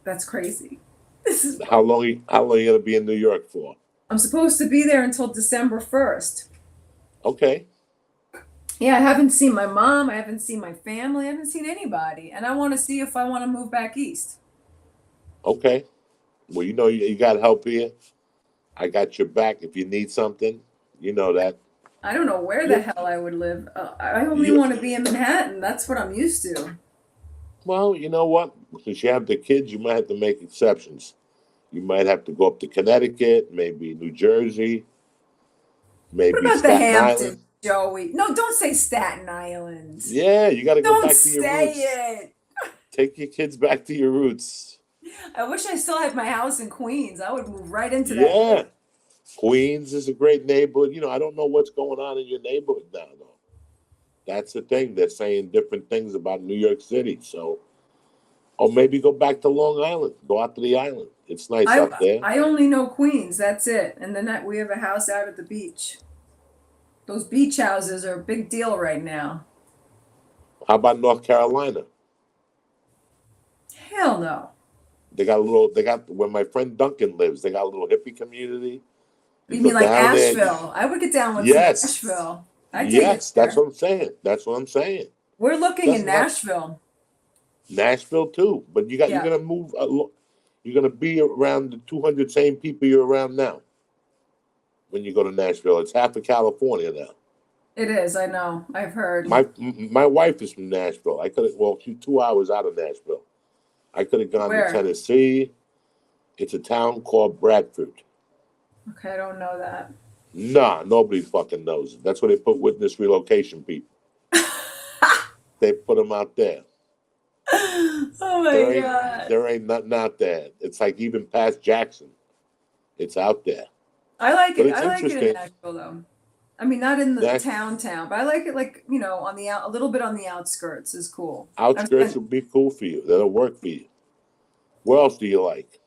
That's crazy. This is How long are you going to be in New York for? I'm supposed to be there until December 1st. Okay. Yeah, I haven't seen my mom, I haven't seen my family, I haven't seen anybody, and I want to see if I want to move back east. Okay. Well, you know, you got help here. I got your back if you need something. You know that. I don't know where the You, hell I would live. I only you, want to be in Manhattan. That's what I'm used to. well, you know what? Since you have the kids, you might have to make exceptions. You might have to go up to Connecticut, maybe New Jersey, What maybe about the Staten Hamptons, Island. Joey? No, don't say Staten Island. Yeah, you got to go Don't back to your say roots. it. Take your kids back to your roots. I wish I still had my house in Queens. I would move right into that Yeah. place. Queens is a great neighborhood. You know, I don't know what's going on in your neighborhood now, though. That's the thing. They're saying different things about New York City. So, or maybe go back to Long Island. Go out to the island. It's nice I up there. I only know Queens. That's it. And then we have a house out at the beach. Those beach houses are a big deal right now. How about North Carolina? Hell no. They got where my friend Duncan lives. They got a little hippie community. You You go mean like down there. Asheville? I would get down with some Yes, Asheville. I'd take it yes, that's there. what I'm saying. That's what I'm saying. We're looking That's in not Nashville. Nashville too. But you're Yeah, gonna move. You're gonna be around the 200 same people you're around now. When you go to Nashville, it's half of California now. it is. I know. I've heard. My wife is from Nashville. I could have. Well, she's 2 hours out of Nashville. I could have gone to Where? Tennessee. It's a town called Bradford. Okay, I don't know that. Nah, nobody fucking knows it. That's where they put witness relocation people. They put them out there. Oh my God. There ain't nothing out there. It's like even past Jackson. It's out there. I like But it. it's I like it in interesting. Nashville though. I mean, not in the Nash town, but I like it like, on the a little bit on the outskirts is cool. I've outskirts spent would be cool for you. That'll work for you. What else do you like?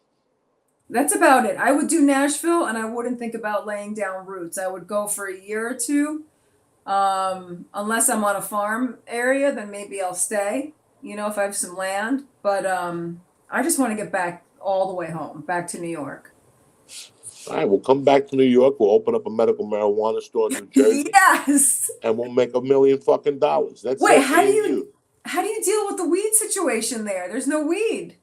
That's about it. I would do Nashville and I wouldn't think about laying down roots. I would go for a year or two. Unless I'm on a farm area, then maybe I'll stay, if I have some land. But I just want to get back all the way home, back to New York. All right, we'll come back to New York. We'll open up a medical marijuana store in New Jersey, Yes. and we'll make $1 million fucking dollars. That's Wait, it, me and you. how do you deal with the weed situation there? There's no weed.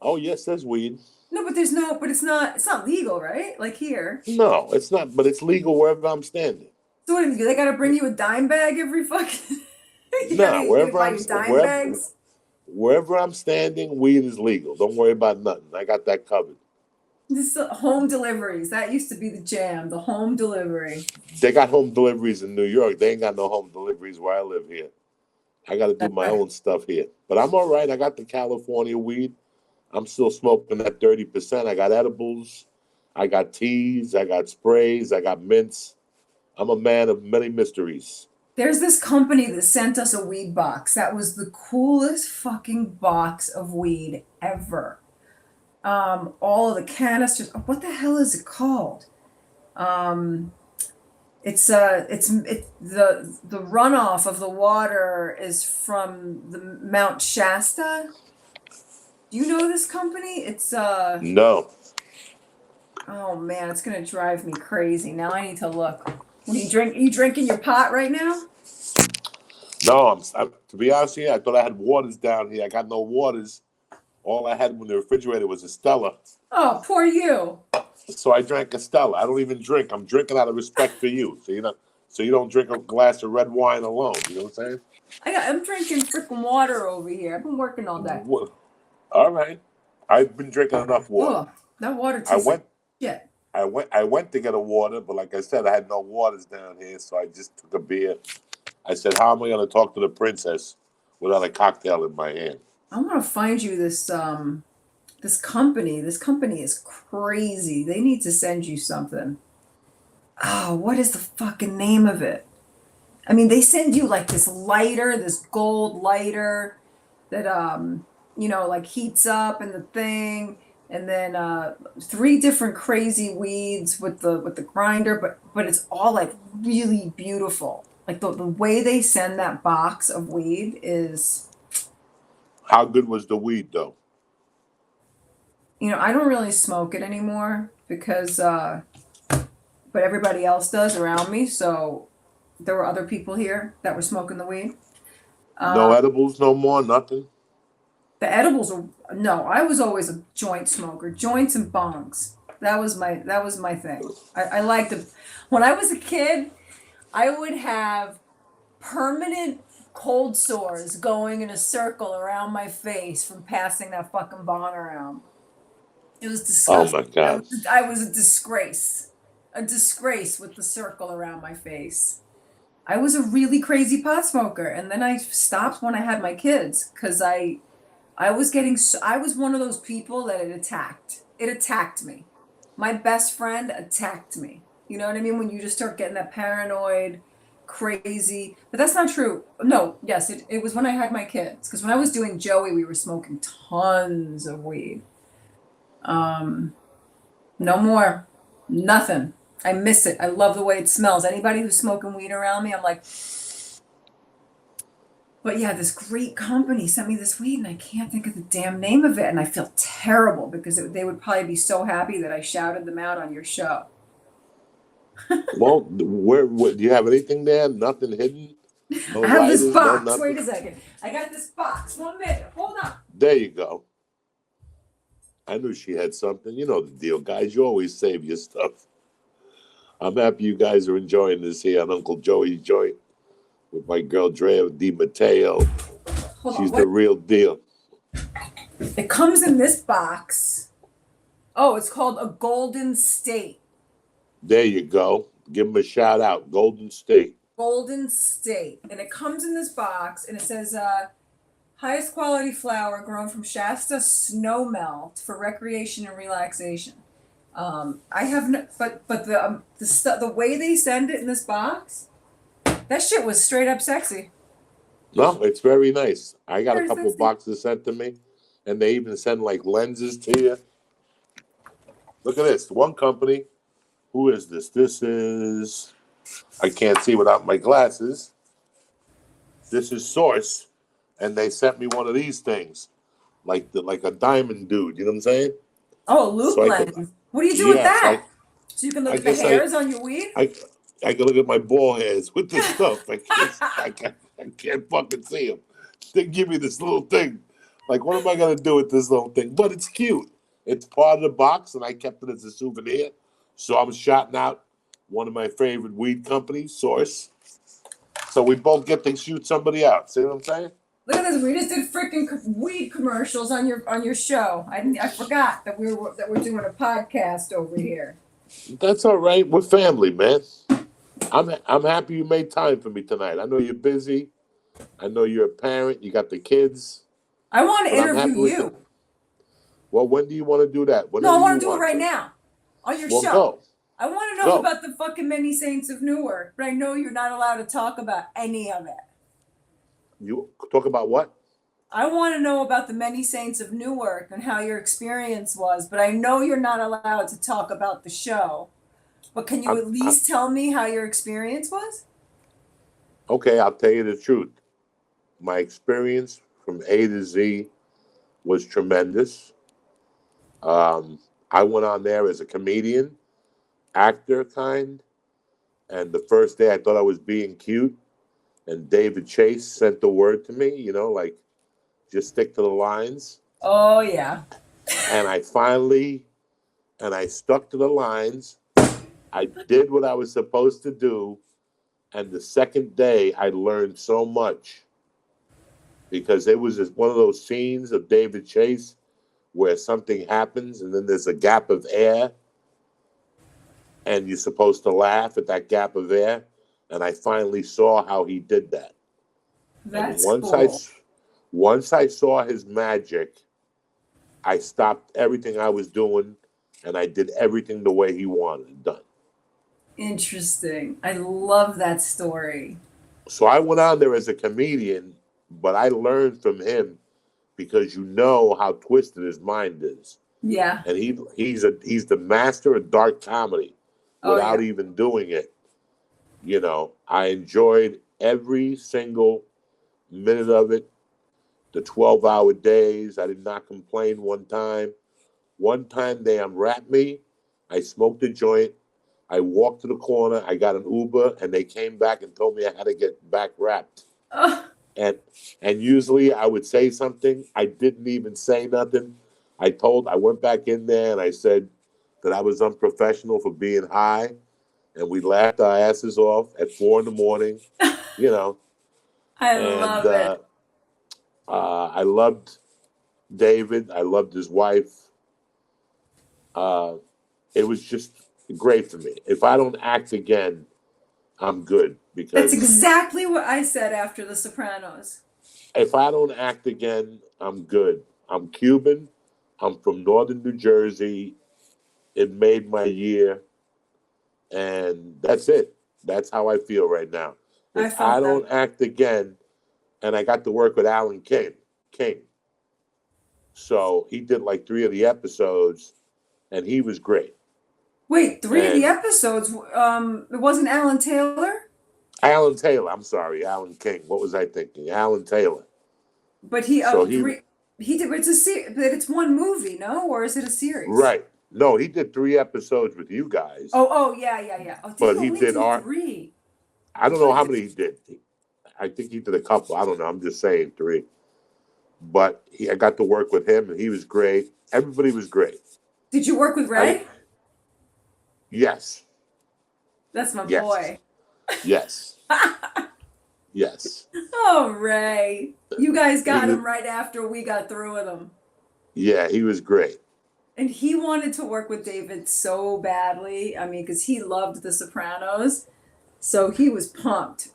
Oh yes, there's weed. No, but it's not legal, right? Like here. No, it's not, but it's legal wherever I'm standing. So what do they gotta bring you a dime bag every fucking you Nah, gotta buy you dime bags? wherever I'm standing, weed is legal. Don't worry about nothing. I got that covered. This home deliveries. That used to be the jam, the home delivery. They got home deliveries in New York. They ain't got no home deliveries where I live here. I got to do my own stuff here. But I'm all right. I got the California weed. I'm still smoking that 30%. I got edibles. I got teas. I got sprays. I got mints. I'm a man of many mysteries. There's this company that sent us a weed box. That was the coolest fucking box of weed ever. All of the canisters. What the hell is it called? It's the runoff of the water is from the Mount Shasta. Do you know this company? It's No. oh man, it's gonna drive me crazy. Now I need to look. When are you drinking your pot right now? No, to be honest with you, I thought I had waters down here. I got no waters. All I had in the refrigerator was a Stella. Oh, poor you. So I drank a Stella. I don't even drink. I'm drinking out of respect for you. So you don't drink a glass of red wine alone. You know what I'm saying? I'm drinking freaking water over here. I've been working all day. All right. I've been drinking enough water. Oh, that water tastes like shit. I went to get a water, but like I said, I had no waters down here, so I just took a beer. I said, how am I going to talk to the princess without a cocktail in my hand? I want to find you this company. This company is crazy. They need to send you something. Oh, what is the fucking name of it? I mean, they send you like this lighter, this gold lighter that like heats up in the thing, and then 3 different crazy weeds with the grinder, but it's all like really beautiful. Like the way they send that box of weed is. How good was the weed, though? I don't really smoke it anymore because, but everybody else does around me. So there were other people here that were smoking the weed. No edibles, no more, nothing. The edibles are no. I was always a joint smoker, joints and bongs. That was my thing. I liked it. When I was a kid, I would have permanent cold sores going in a circle around my face from passing that fucking bong around. It was disgusting. Oh my God. I was a disgrace with the circle around my face. I was a really crazy pot smoker, and then I stopped when I had my kids because I was one of those people that it attacked. It attacked me. My best friend attacked me. You know what I mean? When you just start getting that paranoid, crazy. But that's not true. No, yes, it was when I had my kids. Because when I was doing Joey, we were smoking tons of weed. No more. Nothing. I miss it. I love the way it smells. Anybody who's smoking weed around me, I'm like, but yeah, this great company sent me this weed and I can't think of the damn name of it. And I feel terrible because they would probably be so happy that I shouted them out on your show. Well, where do you have anything there? Nothing hidden? No I have this writers, no box. Wait nothing. a second. I got this box. 1 minute. Hold on. There you go. I knew she had something. You know the deal, guys. You always save your stuff. I'm happy you guys are enjoying this here on Uncle Joey's Joint with my girl Drea de Matteo. Hold She's on. the real deal. It comes in this box. Oh, it's called a Golden State. There you go. Give them a shout out. Golden State. Golden State. And it comes in this box and it says highest quality flour grown from Shasta snowmelt for recreation and relaxation. I have no, but the way they send it in this box, that shit was straight up sexy. No, it's very nice. I got a Very couple sexy. boxes sent to me, and they even send like lenses to you. Look at this. One company. Who is this? This is. I can't see without my glasses. This is Source, and they sent me one of these things, like a diamond dude. You know what I'm saying? Oh, a loop So lens. What do you do with yes, that? So you can look I at the guess hairs on your weed? I can look at my ball hairs with this stuff. I can't fucking see them. They give me this little thing. Like, what am I gonna do with this little thing? But it's cute. It's part of the box, and I kept it as a souvenir. So I'm shouting out one of my favorite weed companies, Source. So we both get to shoot somebody out. See what I'm saying? Look at this. We just did freaking weed commercials on your show. I forgot that we're doing a podcast over here. That's all right. We're family, man. I'm happy you made time for me tonight. I know you're busy. I know you're a parent. You got the kids. I want to But I'm happy interview with you. Well, when do you want to do that? No, Whenever I want you to do it right now on your Well, show. go. I want to know Go. about the fucking many saints of Newark, but I know you're not allowed to talk about any of it. You talk about what? I want to know about the many saints of Newark and how your experience was, but I know you're not allowed to talk about the show. But can you at least tell me how your experience was? Okay, I'll tell you the truth. My experience from A to Z was tremendous. I went on there as a comedian, actor kind, and the first day I thought I was being cute, and David Chase sent the word to me, like just stick to the lines. Oh, yeah. And I stuck to the lines. I did what I was supposed to do. And the second day, I learned so much because it was just one of those scenes of David Chase where something happens and then there's a gap of air and you're supposed to laugh at that gap of air. And I finally saw how he did that. That's and cool. Once I saw his magic, I stopped everything I was doing and I did everything the way he wanted it done. Interesting. I love that story. So I went on there as a comedian, but I learned from him because you know how twisted his mind is. Yeah. And he's the master of dark comedy without even doing it. I enjoyed every single minute of it. The 12-hour days, I did not complain one time. One time they unwrapped me. I smoked a joint. I walked to the corner. I got an Uber, and they came back and told me I had to get back wrapped. And usually I would say something. I didn't even say nothing. I went back in there and I said that I was unprofessional for being high, and we laughed our asses off at 4 a.m. I love it. I loved David. I loved his wife. It was just great for me. If I don't act again, I'm good. Because that's exactly what I said after The Sopranos. If I don't act again, I'm good. I'm Cuban. I'm from northern New Jersey. It made my year. And that's it. That's how I feel right now. If I don't act again, and I got to work with Alan King. So he did like 3 of the episodes, and he was great. Wait, 3 of the episodes? It wasn't Alan Taylor? Alan Taylor. I'm sorry, Alan King. What was I thinking? Alan Taylor. But he did. But it's one movie, no? Or is it a series? Right. No, he did 3 episodes with you guys. Oh, yeah. Oh, but he did 3? I don't know how many he did. I think he did a couple. I don't know. I'm just saying 3. But I got to work with him, and he was great. Everybody was great. Did you work with Ray? Yes. That's my Yes. boy. Yes. Yes. Oh, Ray. You guys got He was- him right after we got through with him. Yeah, he was great. And he wanted to work with David so badly. I mean, because he loved The Sopranos. So he was pumped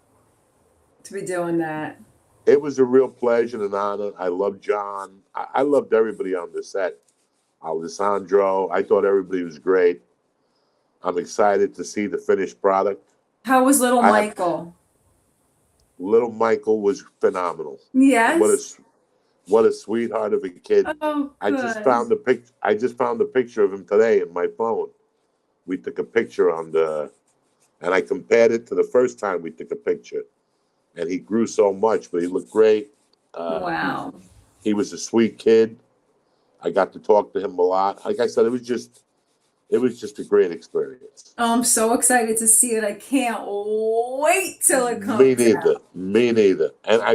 to be doing that. It was a real pleasure and an honor. I loved John. I loved everybody on the set. Alessandro. I thought everybody was great. I'm excited to see the finished product. How was little I have- Michael? Little Michael was phenomenal. Yes. What a sweetheart of a kid. Oh, I good. just found the picture of him today in my phone. We took a picture and I compared it to the first time we took a picture. And he grew so much, but he looked great. Wow. He was a sweet kid. I got to talk to him a lot. Like I said, it was just a great experience. Oh, I'm so excited to see it. I can't wait till it comes Me neither. out. Me neither. And I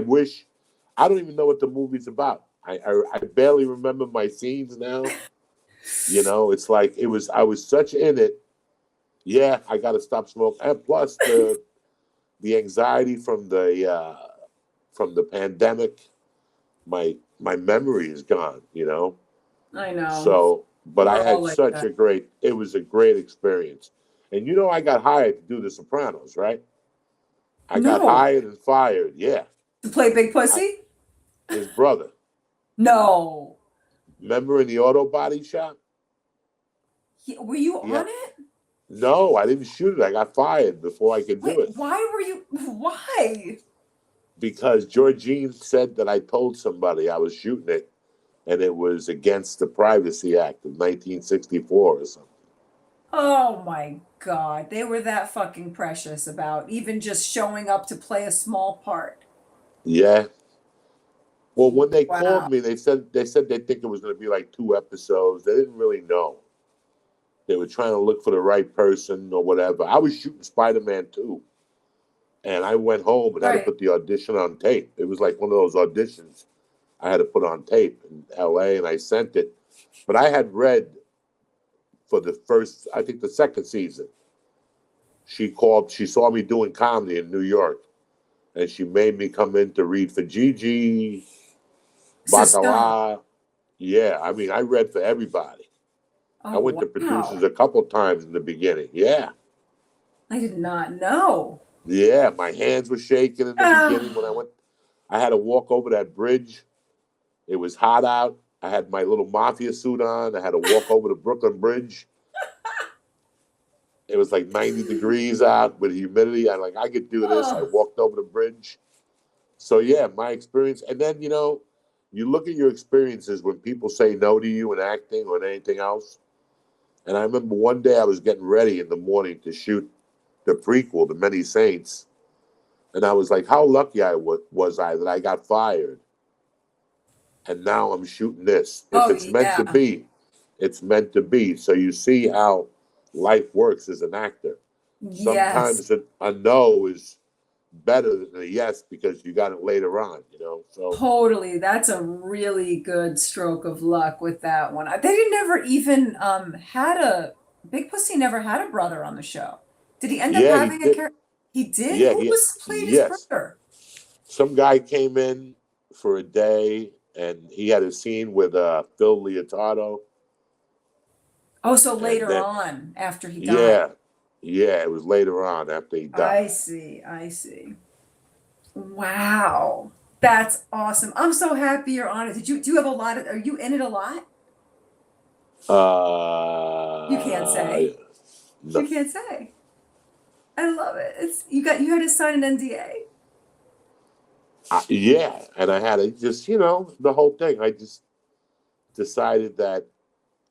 don't even know what the movie's about. I barely remember my scenes now. You know, it's like I was such in it. Yeah, I got to stop smoking. And plus the anxiety from the pandemic, my memory is gone, you know. I know. So, but We're I had all like such that. it was a great experience. And you know, I got hired to do The Sopranos, right? I got No. hired and fired. Yeah, To play Big Pussy? his brother. No. Remember in the auto body shop? Were you Yeah. on it? No, I didn't shoot it. I got fired before I could do Wait, it why were you? Why? because Georgine said that I told somebody I was shooting it, and it was against the Privacy Act of 1964 or something. Oh my God. They were that fucking precious about even just showing up to play a small part. Yeah. Well, when they Wow. called me, they said they think it was going to be like 2 episodes. They didn't really know. They were trying to look for the right person or whatever. I was shooting Spider-Man 2, and I went home and had to Right. put the audition on tape. It was like one of those auditions I had to put on tape in L.A., and I sent it. But I had read for the second season. She saw me doing comedy in New York, and she made me come in to read for Gigi, Sister. Bacala. Yeah, I mean, I read for everybody. I Oh, went to wow. producers a couple times in the beginning. Yeah. I did not know. Yeah, my hands were shaking in the beginning when I went. I had to walk over that bridge. It was hot out. I had my little mafia suit on. I had to walk over the Brooklyn Bridge. It was like 90 degrees out with humidity. I could do this. I Oh, walked over the bridge. So yeah, my experience. And then, you know, you look at your experiences when people say no to you in acting or in anything else. And I remember one day I was getting ready in the morning to shoot the prequel, The Many Saints. And I was like, how lucky was I that I got fired? And now I'm shooting this. If oh it's meant to yeah. be, it's meant to be. So you see how life works as an actor. Yes. Sometimes a no is better than a yes because you got it later on, you know? So, Totally. That's a really good stroke of luck with that one. They didn't never even had a Big Pussy never had a brother on the show. Did he end up yeah, he having a did. character? He did? Yeah, Who was played his yes. brother? Some guy came in for a day and he had a scene with Phil Leotardo. Oh, so And later then, on, after he died. yeah, yeah, it was later on after he I died. see. I see. Wow. That's awesome. I'm so happy you're on it. Do you have a lot are you in it a lot? You can't say. No, You can't say. I love it. You had to sign an NDA. yeah, and I had to just, you know, the whole thing. I just decided that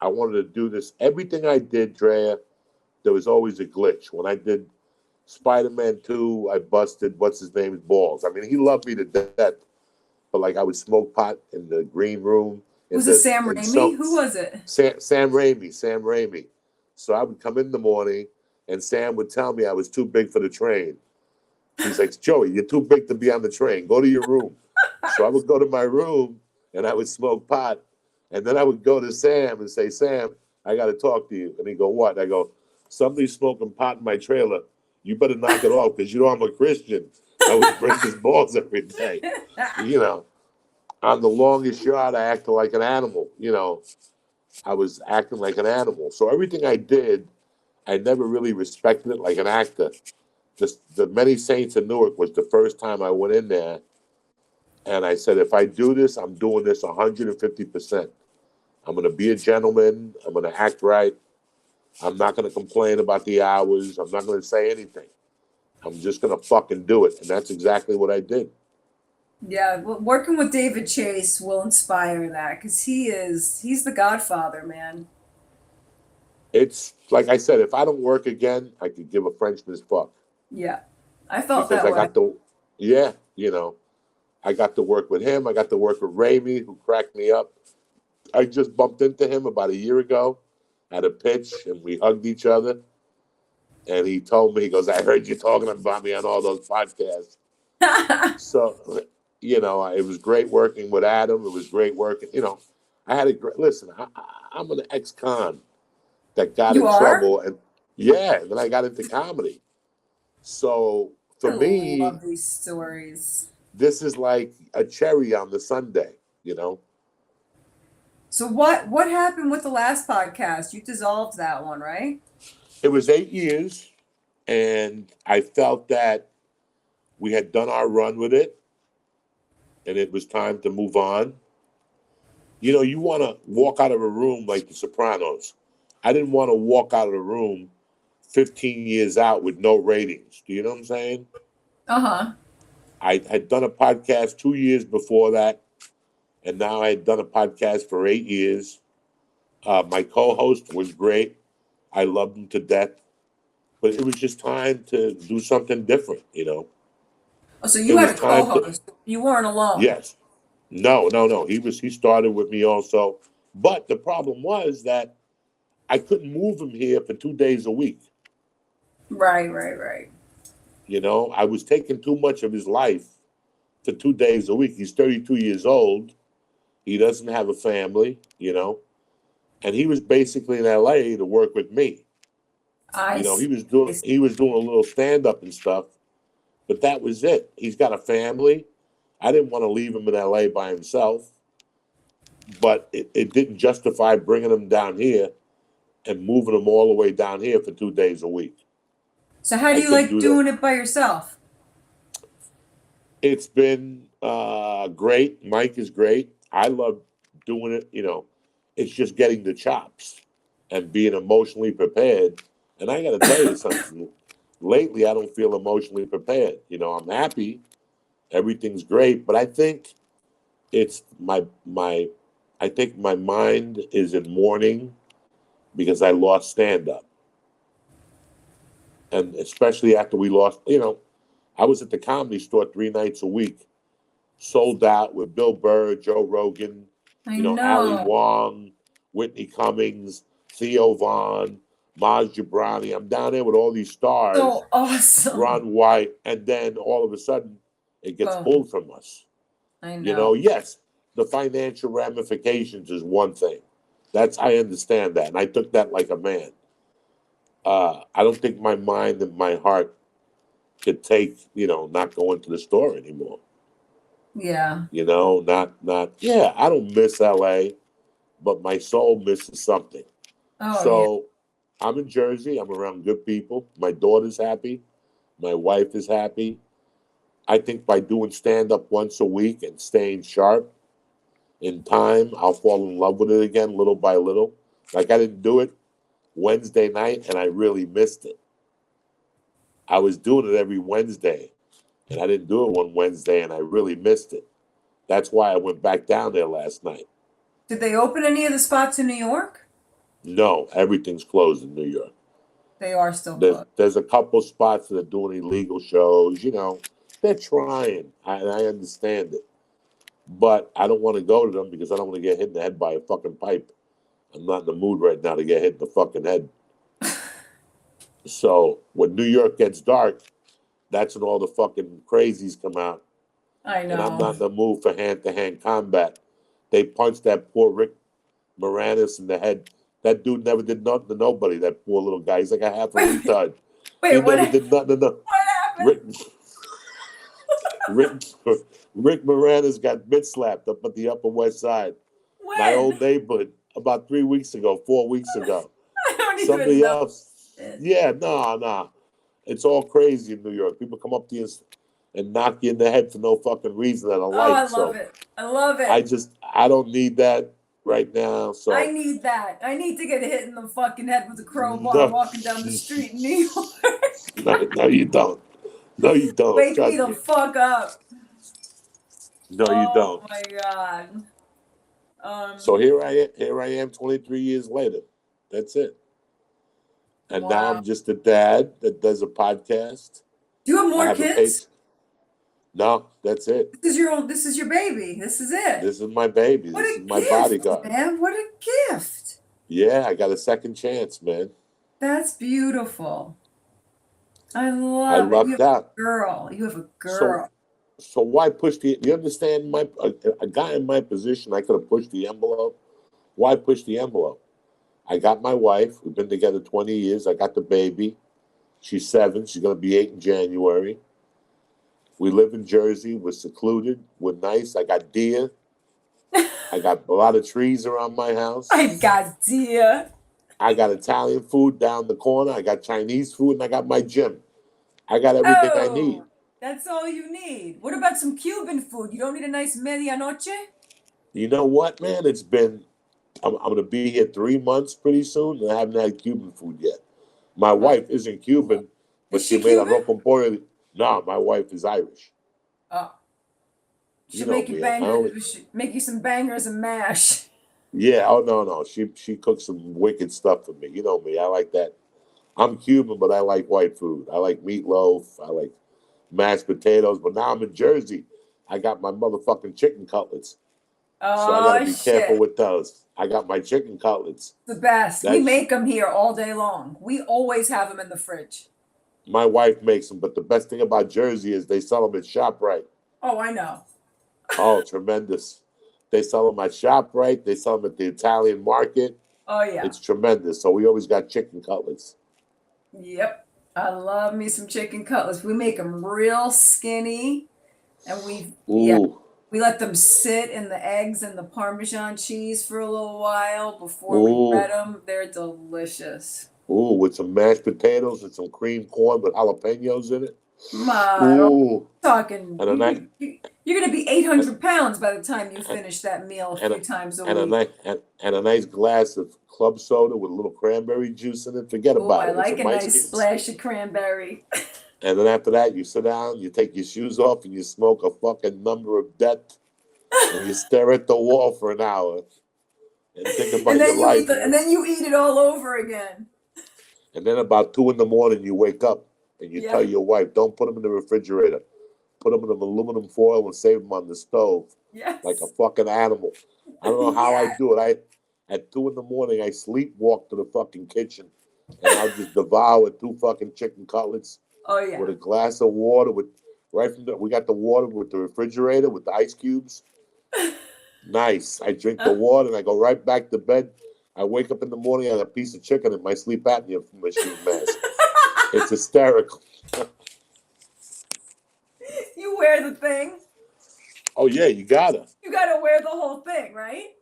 I wanted to do this. Everything I did, Drea, there was always a glitch. When I did Spider-Man 2, I busted what's his name's balls. I mean, he loved me to death, but like I would smoke pot in the green room. Was it Sam Raimi? Who was it? Sam Raimi. So I would come in the morning, and Sam would tell me I was too big for the train, He's like, Joey, you're too big to be on the train. Go to your room. So I would go to my room and I would smoke pot. And then I would go to Sam and say, Sam, I got to talk to you. And he'd go, what? And I go, somebody's smoking pot in my trailer. You better knock it off because you know I'm a Christian. I would break his balls every day. You know, on the longest shot, I acted like an animal. You know, I was acting like an animal. So everything I did, I never really respected it like an actor. Just the Many Saints in Newark was the first time I went in there, and I said, if I do this, I'm doing this 150%. I'm going to be a gentleman. I'm going to act right. I'm not going to complain about the hours. I'm not going to say anything. I'm just going to fucking do it. And that's exactly what I did. Yeah, working with David Chase will inspire that because he's the Godfather, man. It's like I said, if I don't work again, I could give a Frenchman's fuck. Yeah, I felt Because that I way. got the, yeah, you know, I got to work with him. I got to work with Raimi, who cracked me up. I just bumped into him about a year ago at a pitch, and we hugged each other. And he told me, he goes, I heard you talking about me on all those podcasts. So, you know, it was great working with Adam. It was great working, you know. I had a great, listen, I'm an ex-con that got You in are? trouble. And yeah, and then I got into comedy. So I for me, love these stories. this is like a cherry on the sundae, you know. So what happened with the last podcast? You dissolved that one, right? It was 8 years, and I felt that we had done our run with it, and it was time to move on. You know, you want to walk out of a room like the Sopranos. I didn't want to walk out of the room 15 years out with no ratings. Do you know what I'm saying? Uh-huh. I had done a podcast 2 years before that, and now I had done a podcast for 8 years. My co-host was great. I loved him to death, but it was just time to do something different, you know. Oh, so It you had was a time to, co-host. You weren't alone. yes. No, no, no. He started with me also. But the problem was that I couldn't move him here for 2 days a week. Right, right, right. You know, I was taking too much of his life for 2 days a week. He's 32 years old. He doesn't have a family, you know. And he was basically in LA to work with me. I You know, see. he was doing a little stand up and stuff, but that was it. He's got a family. I didn't want to leave him in LA by himself, but it didn't justify bringing him down here and moving him all the way down here for 2 days a week. So how do I you couldn't like do that. doing it by yourself? It's been great. Mike is great. I love doing it. You know, it's just getting the chops and being emotionally prepared. And I got to tell you something. Lately, I don't feel emotionally prepared. You know, I'm happy. Everything's great, but I think it's my. I think my mind is in mourning because I lost stand up, and especially after we lost. You know, I was at the Comedy Store 3 nights a week, sold out with Bill Burr, Joe Rogan, I you know, Ali know. Wong, Whitney Cummings, Theo Vaughn, Maz Jobrani. I'm down there with all these stars, So awesome. Ron White, and then all of a sudden it gets Boom. pulled from us. I You know, know. yes, the financial ramifications is one thing. I understand that, and I took that like a man. I don't think my mind and my heart could take, you know, not going to the store anymore. Yeah. You know, not. Yeah, I don't miss LA, but my soul misses something. Oh yeah. So I'm in Jersey. I'm around good people. My daughter's happy. My wife is happy. I think by doing stand up once a week and staying sharp, in time, I'll fall in love with it again, little by little. Like I didn't do it Wednesday night, and I really missed it. I was doing it every Wednesday, and I didn't do it one Wednesday, and I really missed it. That's why I went back down there last night. Did they open any of the spots in New York? No, everything's closed in New York. They are still There's closed. there's a couple spots that are doing illegal shows. You know, they're trying. I understand it, but I don't want to go to them because I don't want to get hit in the head by a fucking pipe. I'm not in the mood right now to get hit in the fucking head. So when New York gets dark, that's when all the fucking crazies come out. I And I'm not in know. the mood for hand-to-hand combat. They punched that poor Rick Moranis in the head. That dude never did nothing to nobody, that poor little guy. He's like a half a Wait, retard. He wait, what? never did nothing to no. What happened? Rick, Rick, Rick Moranis got mid-slapped up at the Upper West Side. My old When? neighborhood, about 3 weeks ago, 4 weeks ago. I don't even Somebody know. else. Yeah, no. It's all crazy in New York. People come up to you and knock you in the head for no fucking reason and a Oh, light. I love it. I love it. I don't need that right now. So I need that. I need to get hit in the fucking head with a crowbar no, walking down the street in New York. no, you don't. No, you don't. Wake me Trust the me. fuck up. No, you Oh don't. my god. So here I am 23 years later. That's it. And now Wow. I'm just a dad that does a podcast. Do you have I more have a page. kids? No, that's it. This is your baby. This is it. This is my baby. What This a is my gift, bodyguard. man. What a gift. Yeah, I got a second chance, man. That's beautiful. I I love it. You lucked have out. a girl. You have a So girl. so why push the? You understand? A guy in my position, I could have pushed the envelope. Why push the envelope? I got my wife. We've been together 20 years. I got the baby. She's 7. She's gonna be 8 in January. We live in Jersey. We're secluded. We're nice. I got deer. I got a lot of trees around my house. I got dear. I got Italian food down the corner. I got Chinese food, and I got my gym. I got everything I need. Oh, that's all you need. What about some Cuban food? You don't need a nice medianoche? You know what, man? It's been. I'm going to be here 3 months pretty soon, and I haven't had Cuban food yet. My wife isn't Cuban, but Is she she made a Cuban? arroz con pollo. No, my wife is Irish. Oh, You she'll know make you me. I bangers. only, She'll make you some bangers and mash. yeah. Oh no. She cooks some wicked stuff for me. You know me. I like that. I'm Cuban, but I like white food. I like meatloaf. I like mashed potatoes. But now I'm in Jersey. I got my motherfucking chicken cutlets. So I got to Oh be careful shit. with those. I got my chicken cutlets. The best. We That's make them here all day long. We always have them in the fridge. my wife makes them. But the best thing about Jersey is they sell them at ShopRite. Oh, I know. Oh, tremendous. They sell them at ShopRite. They sell them at the Italian market. Oh yeah. It's tremendous. So we always got chicken cutlets. Yep. I love me some chicken cutlets. We make them real skinny, and Ooh, we let them sit in the eggs and the Parmesan cheese for a little while before we bread ooh, them. They're delicious. ooh, with some mashed potatoes and some cream corn with jalapenos in it. Model Ooh, talking. and a nice You're gonna be 800 pounds by the time you finish that meal a and few times a and a week. nice and a nice glass of club soda with a little cranberry juice in it. Forget Oh, about I it. With like some a ice nice cubes. splash of cranberry. And then after that, you sit down, you take your shoes off, and you smoke a fucking number of death, and you stare at the wall for an hour and think And about your then you eat life. and then you eat it all over again. And then about 2 in the morning, you wake up and you tell Yeah. your wife, "Don't put them in the refrigerator. Put them in aluminum foil and save them on the stove Yes. like a fucking animal." I don't know how I Yeah. do it. At 2 in the morning, I sleepwalk to the fucking kitchen, and I'll just devour 2 fucking chicken cutlets Oh with a yeah. glass of water. We got the water with the refrigerator with the ice cubes. Nice. I drink the water and I go right back to bed. I wake up in the morning and a piece of chicken in my sleep apnea machine mask. It's hysterical. You wear the thing. Oh yeah, you gotta. You gotta wear the whole thing, right?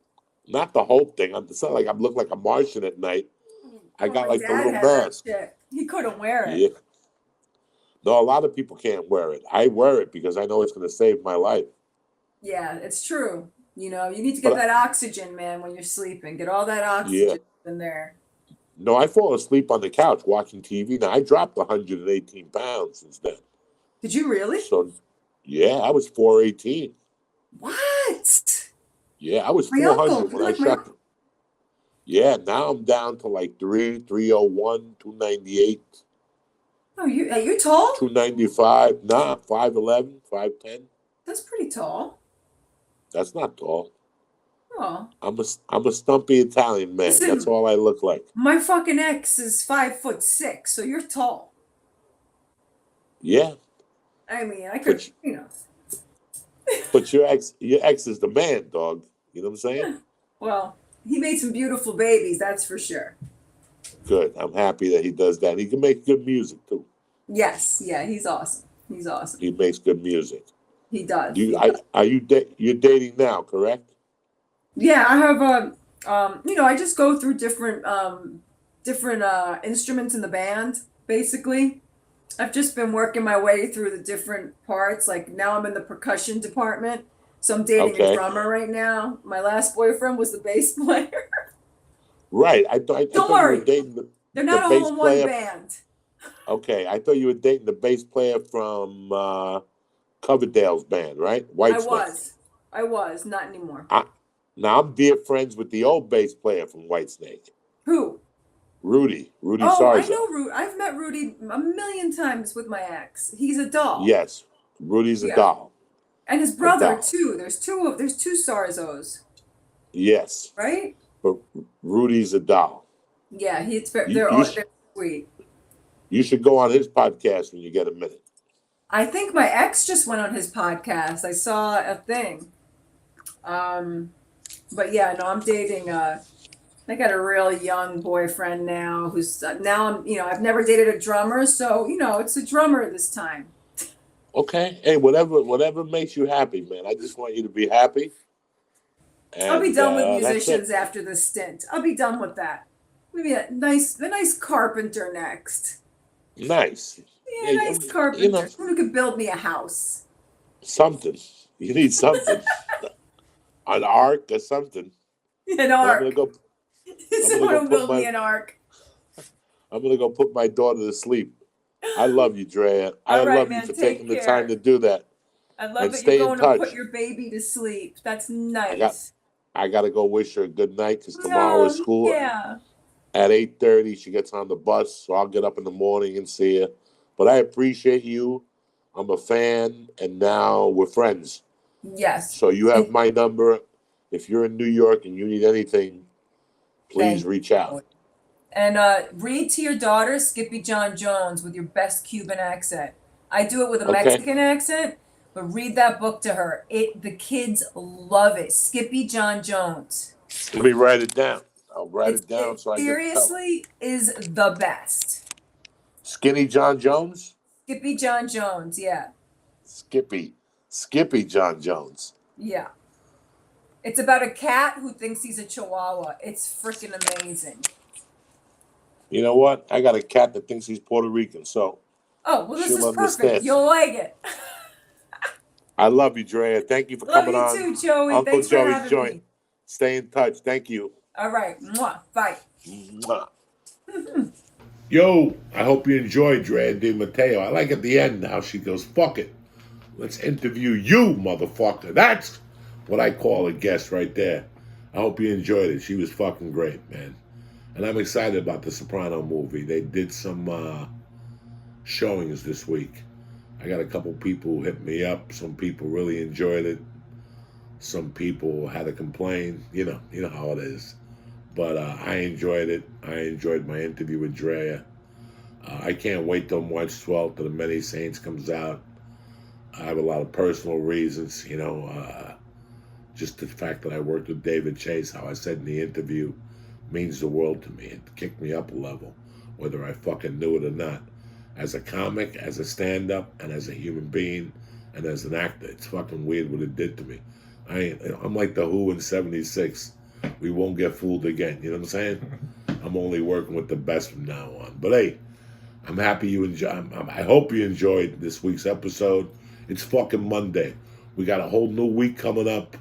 Not the whole thing. It's not like I look like a Martian at night. I Well, got my like the dad little had that mask. shit. He couldn't wear it. Yeah. No, a lot of people can't wear it. I wear it because I know it's going to save my life. Yeah, it's true. You know, you need to get But that oxygen, man, when you're sleeping. Get all that yeah, oxygen in there. no, I fall asleep on the couch watching TV. Now I dropped 118 pounds since then. Did you really? So, yeah, I was 418. What? Yeah, I was My uncle. 400 when You're I like my shot. Yeah, now I'm down to like 301, 298, Oh, you're tall? 295. Nah, 5'11, 5'10. That's pretty tall. That's not tall. Oh. I'm a stumpy Italian man. That's Listen, all I look like. my fucking ex is 5'6", so you're tall. Yeah, I mean, I could, But you know. but your ex is the man, dog. You know what I'm saying? Well, he made some beautiful babies, that's for sure. Good. I'm happy that he does that. He can make good music too. Yes, yeah, he's awesome. He's awesome. He makes good music. He does. You He I does. are you you're dating now, correct? Yeah, I have I just go through different instruments in the band, basically. I've just been working my way through the different parts. Like now I'm in the percussion department. So I'm dating a Okay. drummer right now. My last boyfriend was the bass player. Right. I Don't thought you were worry. dating They're the not all bass in one player. band. Okay, I thought you were dating the bass player from Coverdale's band, right? I Whitesnake. was. I was, not anymore. Now I'm dear friends with the old bass player from Whitesnake, Who? Rudy Oh, I Sarzo. know Rudy. I've met Rudy a million times with my ex. He's a doll. Yes, Rudy's a Yeah. doll. And his A brother doll. too. There's two Sarzos, Yes, right? but Rudy's a doll. Yeah, You you they're sweet. you should go on his podcast when you get a minute. I think my ex just went on his podcast. I saw a thing. But yeah, no, I'm dating I got a real young boyfriend now who's now I've never dated a drummer, so it's a drummer this time. Okay, hey, whatever makes you happy, man. I just want you to be happy, I'll be and done with that's musicians it. after this stint. I'll be done with that. Maybe a nice carpenter next. Nice. Yeah, Yeah, nice you know carpenter. Someone who could build me a house. something. You need something, an ark or something. An But I'm gonna ark. go. I'm gonna Someone go who put build me my. an ark. I'm gonna go put my daughter to sleep. I love you, Drea. I All right, love you man. for taking Take the time care. to do that I love and that you're stay in going to put touch. your baby to sleep. That's I got. nice. I gotta go wish her a good night because tomorrow is No, school yeah. at 8:30. She gets on the bus, so I'll get up in the morning and see her. But I appreciate you. I'm a fan, and now we're friends. Yes. So you have And my number. If you're in New York and you need anything, please thank reach you. out. And read to your daughter Skippy John Jones with your best Cuban accent. I do it with a Okay. Mexican accent, but read that book to her. The kids love it. Skippy John Jones. Let me write it down. I'll write it down It so I can tell her. seriously is the best. Skinny John Jones? Skippy John Jones, yeah. Skippy John Jones. Yeah. It's about a cat who thinks he's a chihuahua. It's freaking amazing. You know what? I got a cat that thinks he's Puerto Rican, so Oh, well, this she'll is perfect. understand. You'll like it. I love you, Drea. Thank you for Love coming you on too, Joey. Uncle Thanks for Joey's having Joint. me. Stay in touch. Thank you. All right. Mwah. Bye. Mwah. Yo, I hope you enjoyed Drea de Matteo. I like at the end how she goes, fuck it. Let's interview you, motherfucker. That's what I call a guest right there. I hope you enjoyed it. She was fucking great, man. And I'm excited about the Soprano movie. They did some showings this week. I got a couple people who hit me up. Some people really enjoyed it. Some people had to complain. You know how it is. But I enjoyed it. I enjoyed my interview with Drea. I can't wait till March 12th till The Many Saints comes out. I have a lot of personal reasons, just the fact that I worked with David Chase, how I said in the interview, means the world to me. It kicked me up a level, whether I fucking knew it or not. As a comic, as a stand-up, and as a human being, and as an actor, it's fucking weird what it did to me. I'm like the Who in '76. We won't get fooled again. You know what I'm saying? I'm only working with the best from now on. But hey, I'm happy you enjoy. I hope you enjoyed this week's episode. It's fucking Monday. We got a whole new week coming up.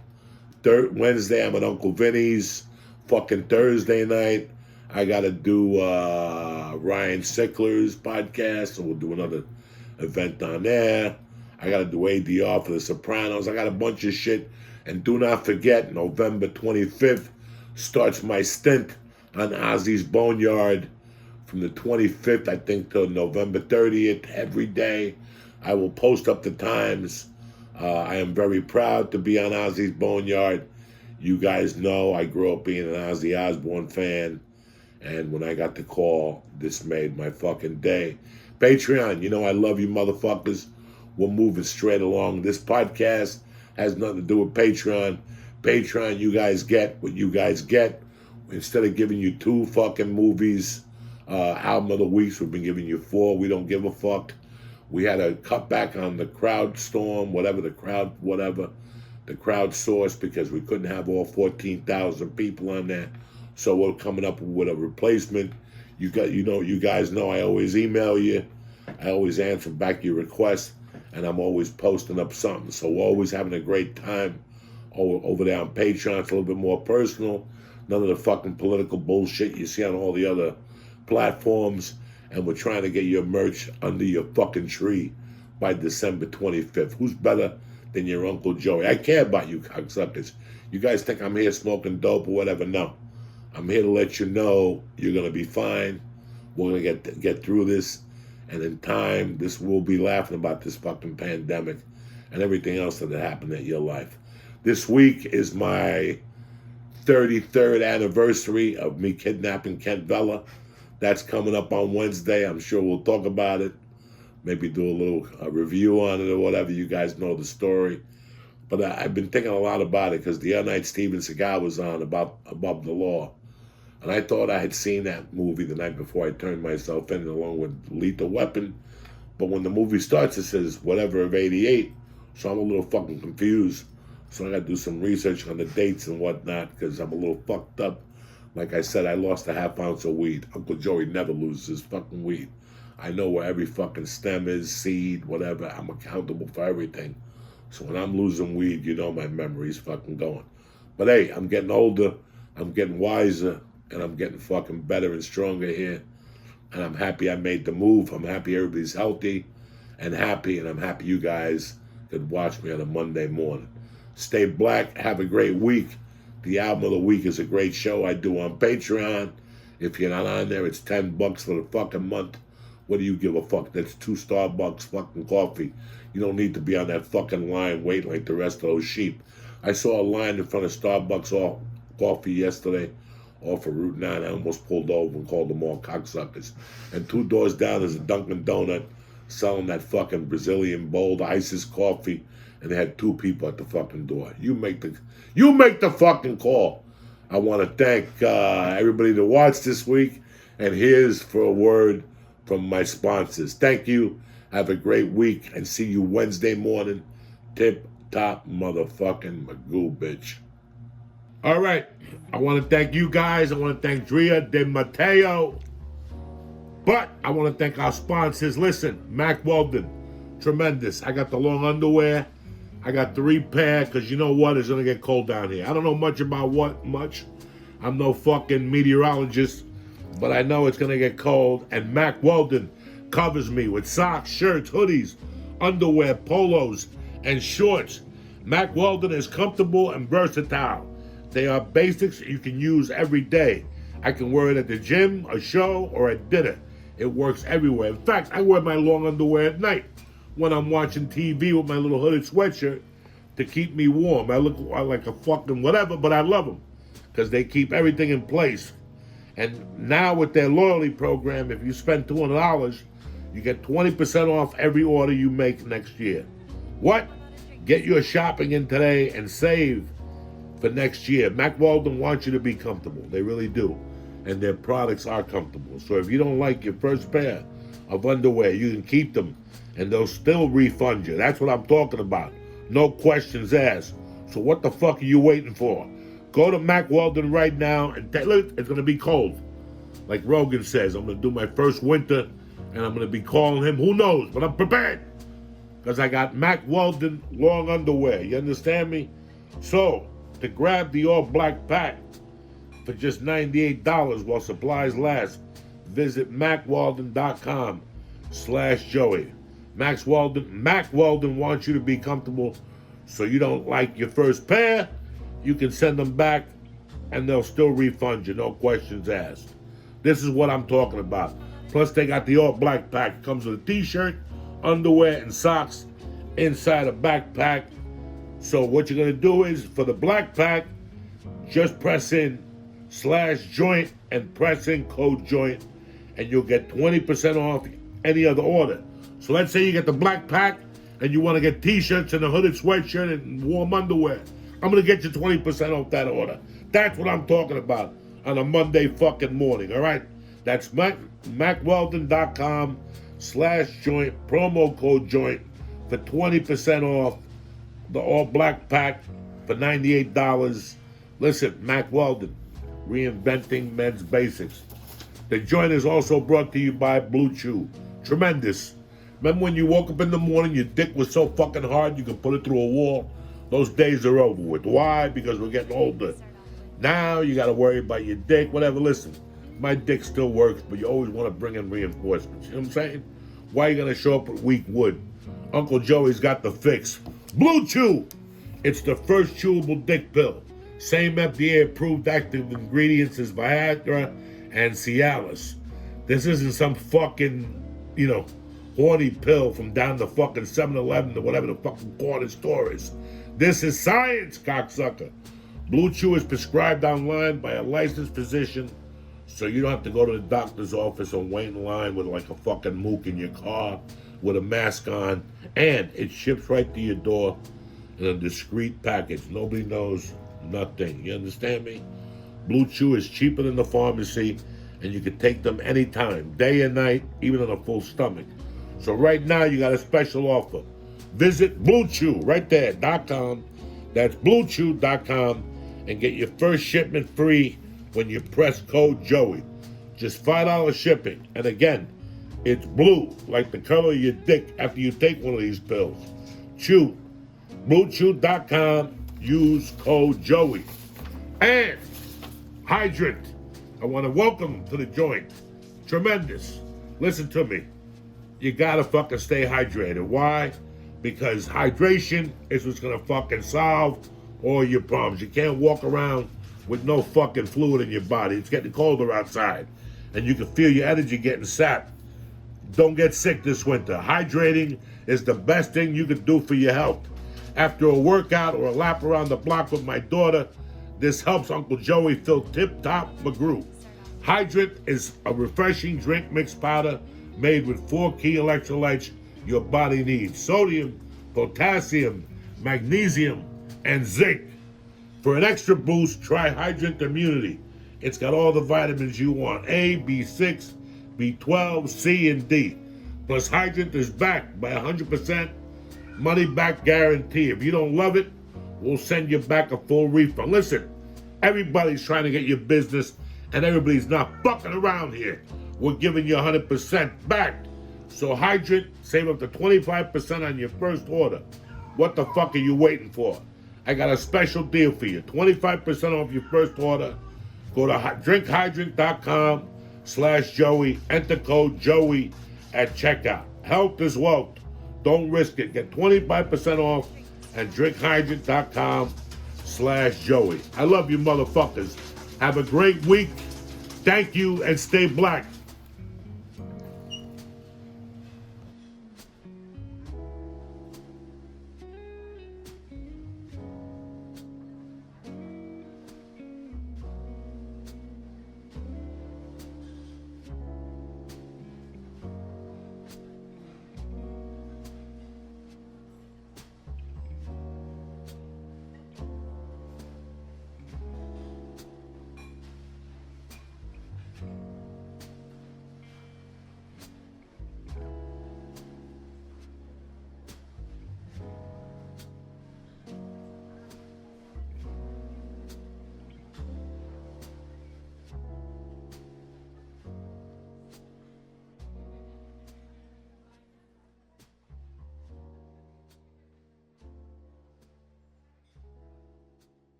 Wednesday, I'm at Uncle Vinny's. Fucking Thursday night, I got to do Ryan Sickler's podcast, so we'll do another event on there. I got to do ADR for the Sopranos. I got a bunch of shit. And do not forget, November 25th starts my stint on Ozzy's Boneyard from the 25th, I think, till November 30th. Every day, I will post up the times. I am very proud to be on Ozzy's Boneyard. You guys know I grew up being an Ozzy Osbourne fan. And when I got the call, this made my fucking day. Patreon, I love you motherfuckers. we're moving straight along. This podcast has nothing to do with Patreon. Patreon, you guys get what you guys get. Instead of giving you 2 fucking movies, album of the weeks, we've been giving you 4. We don't give a fuck. We had a cutback on the crowd storm, the crowd source, because we couldn't have all 14,000 people on there. So we're coming up with a replacement. You guys know I always email you. I always answer back your requests, and I'm always posting up something. So we're always having a great time over there on Patreon. It's a little bit more personal. None of the fucking political bullshit you see on all the other platforms. And we're trying to get your merch under your fucking tree by December 25th. Who's better than your Uncle Joey? I care about you cocksuckers. You guys think I'm here smoking dope or whatever? No. I'm here to let you know you're going to be fine. We're going to get through this. And in time, we'll be laughing about this fucking pandemic and everything else that happened in your life. This week is my 33rd anniversary of me kidnapping Kent Vela. That's coming up on Wednesday. I'm sure we'll talk about it. Maybe do a little review on it or whatever. You guys know the story. But I've been thinking a lot about it because the other night Steven Seagal was on about Above the Law. And I thought I had seen that movie the night before I turned myself in along with Lethal Weapon. But when the movie starts, it says whatever of 88. So I'm a little fucking confused. So I got to do some research on the dates and whatnot because I'm a little fucked up. Like I said, I lost a half ounce of weed. Uncle Joey never loses his fucking weed. I know where every fucking stem is, seed, whatever. I'm accountable for everything. So when I'm losing weed, you know my memory's fucking going. But hey, I'm getting older, I'm getting wiser, and I'm getting fucking better and stronger here. And I'm happy I made the move. I'm happy everybody's healthy and happy, and I'm happy you guys could watch me on a Monday morning. Stay black. Have a great week. The album of the week is a great show I do on Patreon. If you're not on there, it's $10 for the fucking month. What do you give a fuck? That's 2 Starbucks fucking coffee. You don't need to be on that fucking line waiting like the rest of those sheep. I saw a line in front of Starbucks coffee yesterday off of Route 9. I almost pulled over and called them all cocksuckers. And 2 doors down is a Dunkin' Donut selling that fucking Brazilian bold ISIS coffee. And they had 2 people at the fucking door. You make the fucking call. I want to thank everybody that watched this week. And here's for a word from my sponsors. Thank you. Have a great week. And see you Wednesday morning. Tip top motherfucking Magoo, bitch. All right. I want to thank you guys. I want to thank Drea de Matteo. But I want to thank our sponsors. Listen, Mack Weldon. Tremendous. I got the long underwear. I got 3 pair, because you know what? It's going to get cold down here. I don't know much about much. I'm no fucking meteorologist, but I know it's going to get cold. And Mack Weldon covers me with socks, shirts, hoodies, underwear, polos, and shorts. Mack Weldon is comfortable and versatile. They are basics you can use every day. I can wear it at the gym, a show, or at dinner. It works everywhere. In fact, I wear my long underwear at night when I'm watching TV with my little hooded sweatshirt to keep me warm. I look like a fucking whatever, but I love them because they keep everything in place. And now with their loyalty program, if you spend $200, you get 20% off every order you make next year. What? Get your shopping in today and save for next year. Mack Weldon wants you to be comfortable. They really do. And their products are comfortable. So if you don't like your first pair of underwear, you can keep them and they'll still refund you. That's what I'm talking about. No questions asked. So what the fuck are you waiting for? Go to Mack Weldon right now and look, it's going to be cold. Like Rogan says, I'm going to do my first winter and I'm going to be calling him. Who knows? But I'm prepared. Because I got Mack Weldon long underwear. You understand me? So, to grab the all black pack for just $98 while supplies last, visit MackWeldon.com/Joey. Mack Weldon wants you to be comfortable, so you don't like your first pair, you can send them back and they'll still refund you, no questions asked. This is what I'm talking about. Plus they got the all black pack. It comes with a t-shirt, underwear, and socks inside a backpack. So what you're gonna do is, for the black pack, just press in /joint and press in code joint and you'll get 20% off any other order. So let's say you get the black pack and you want to get t-shirts and a hooded sweatshirt and warm underwear, I'm going to get you 20% off that order. That's what I'm talking about on a Monday fucking morning, all right? That's MackWeldon.com/joint, promo code joint for 20% off the all black pack for $98. Listen, Mack Weldon, reinventing men's basics. The joint is also brought to you by Blue Chew. Tremendous. Remember when you woke up in the morning, your dick was so fucking hard you could put it through a wall? Those days are over with. Why? Because we're getting older. Now you got to worry about your dick, whatever. Listen, my dick still works, but you always want to bring in reinforcements. You know what I'm saying? Why are you going to show up with weak wood? Uncle Joey's got the fix. Blue Chew. It's the first chewable dick pill. Same FDA-approved active ingredients as Viagra and Cialis. This isn't some fucking, horny pill from down the fucking 7-Eleven or whatever the fucking corner store is. This is science, cocksucker. Blue Chew is prescribed online by a licensed physician, so you don't have to go to the doctor's office or wait in line with like a fucking mook in your car with a mask on. And it ships right to your door in a discreet package. Nobody knows nothing. You understand me? Blue Chew is cheaper than the pharmacy, and you can take them anytime, day and night, even on a full stomach. So right now, you got a special offer. Visit BlueChew, right there, .com. That's BlueChew.com, and get your first shipment free when you press code Joey. Just $5 shipping. And again, it's blue, like the color of your dick after you take one of these pills. Chew. BlueChew.com. Use code Joey. And Hydrant. I want to welcome them to the joint. Tremendous. Listen to me. You gotta fucking stay hydrated. Why? Because hydration is what's gonna fucking solve all your problems. You can't walk around with no fucking fluid in your body. It's getting colder outside, and you can feel your energy getting sapped. Don't get sick this winter. Hydrating is the best thing you can do for your health. After a workout or a lap around the block with my daughter, this helps Uncle Joey feel tip-top McGrew. Hydrant is a refreshing drink mix powder made with 4 key electrolytes your body needs: sodium, potassium, magnesium, and zinc. For an extra boost, try Hydrant Immunity. It's got all the vitamins you want: A, B6, B12, C, and D. Plus, Hydrant is backed by 100% money-back guarantee. If you don't love it, we'll send you back a full refund. Listen, everybody's trying to get your business, and everybody's not fucking around here. We're giving you 100% back. So Hydrant, save up to 25% on your first order. What the fuck are you waiting for? I got a special deal for you. 25% off your first order. Go to drinkhydrant.com/Joey. Enter code Joey at checkout. Health is wealth. Don't risk it. Get 25% off at drinkhydrant.com/Joey. I love you motherfuckers. Have a great week. Thank you, and stay black.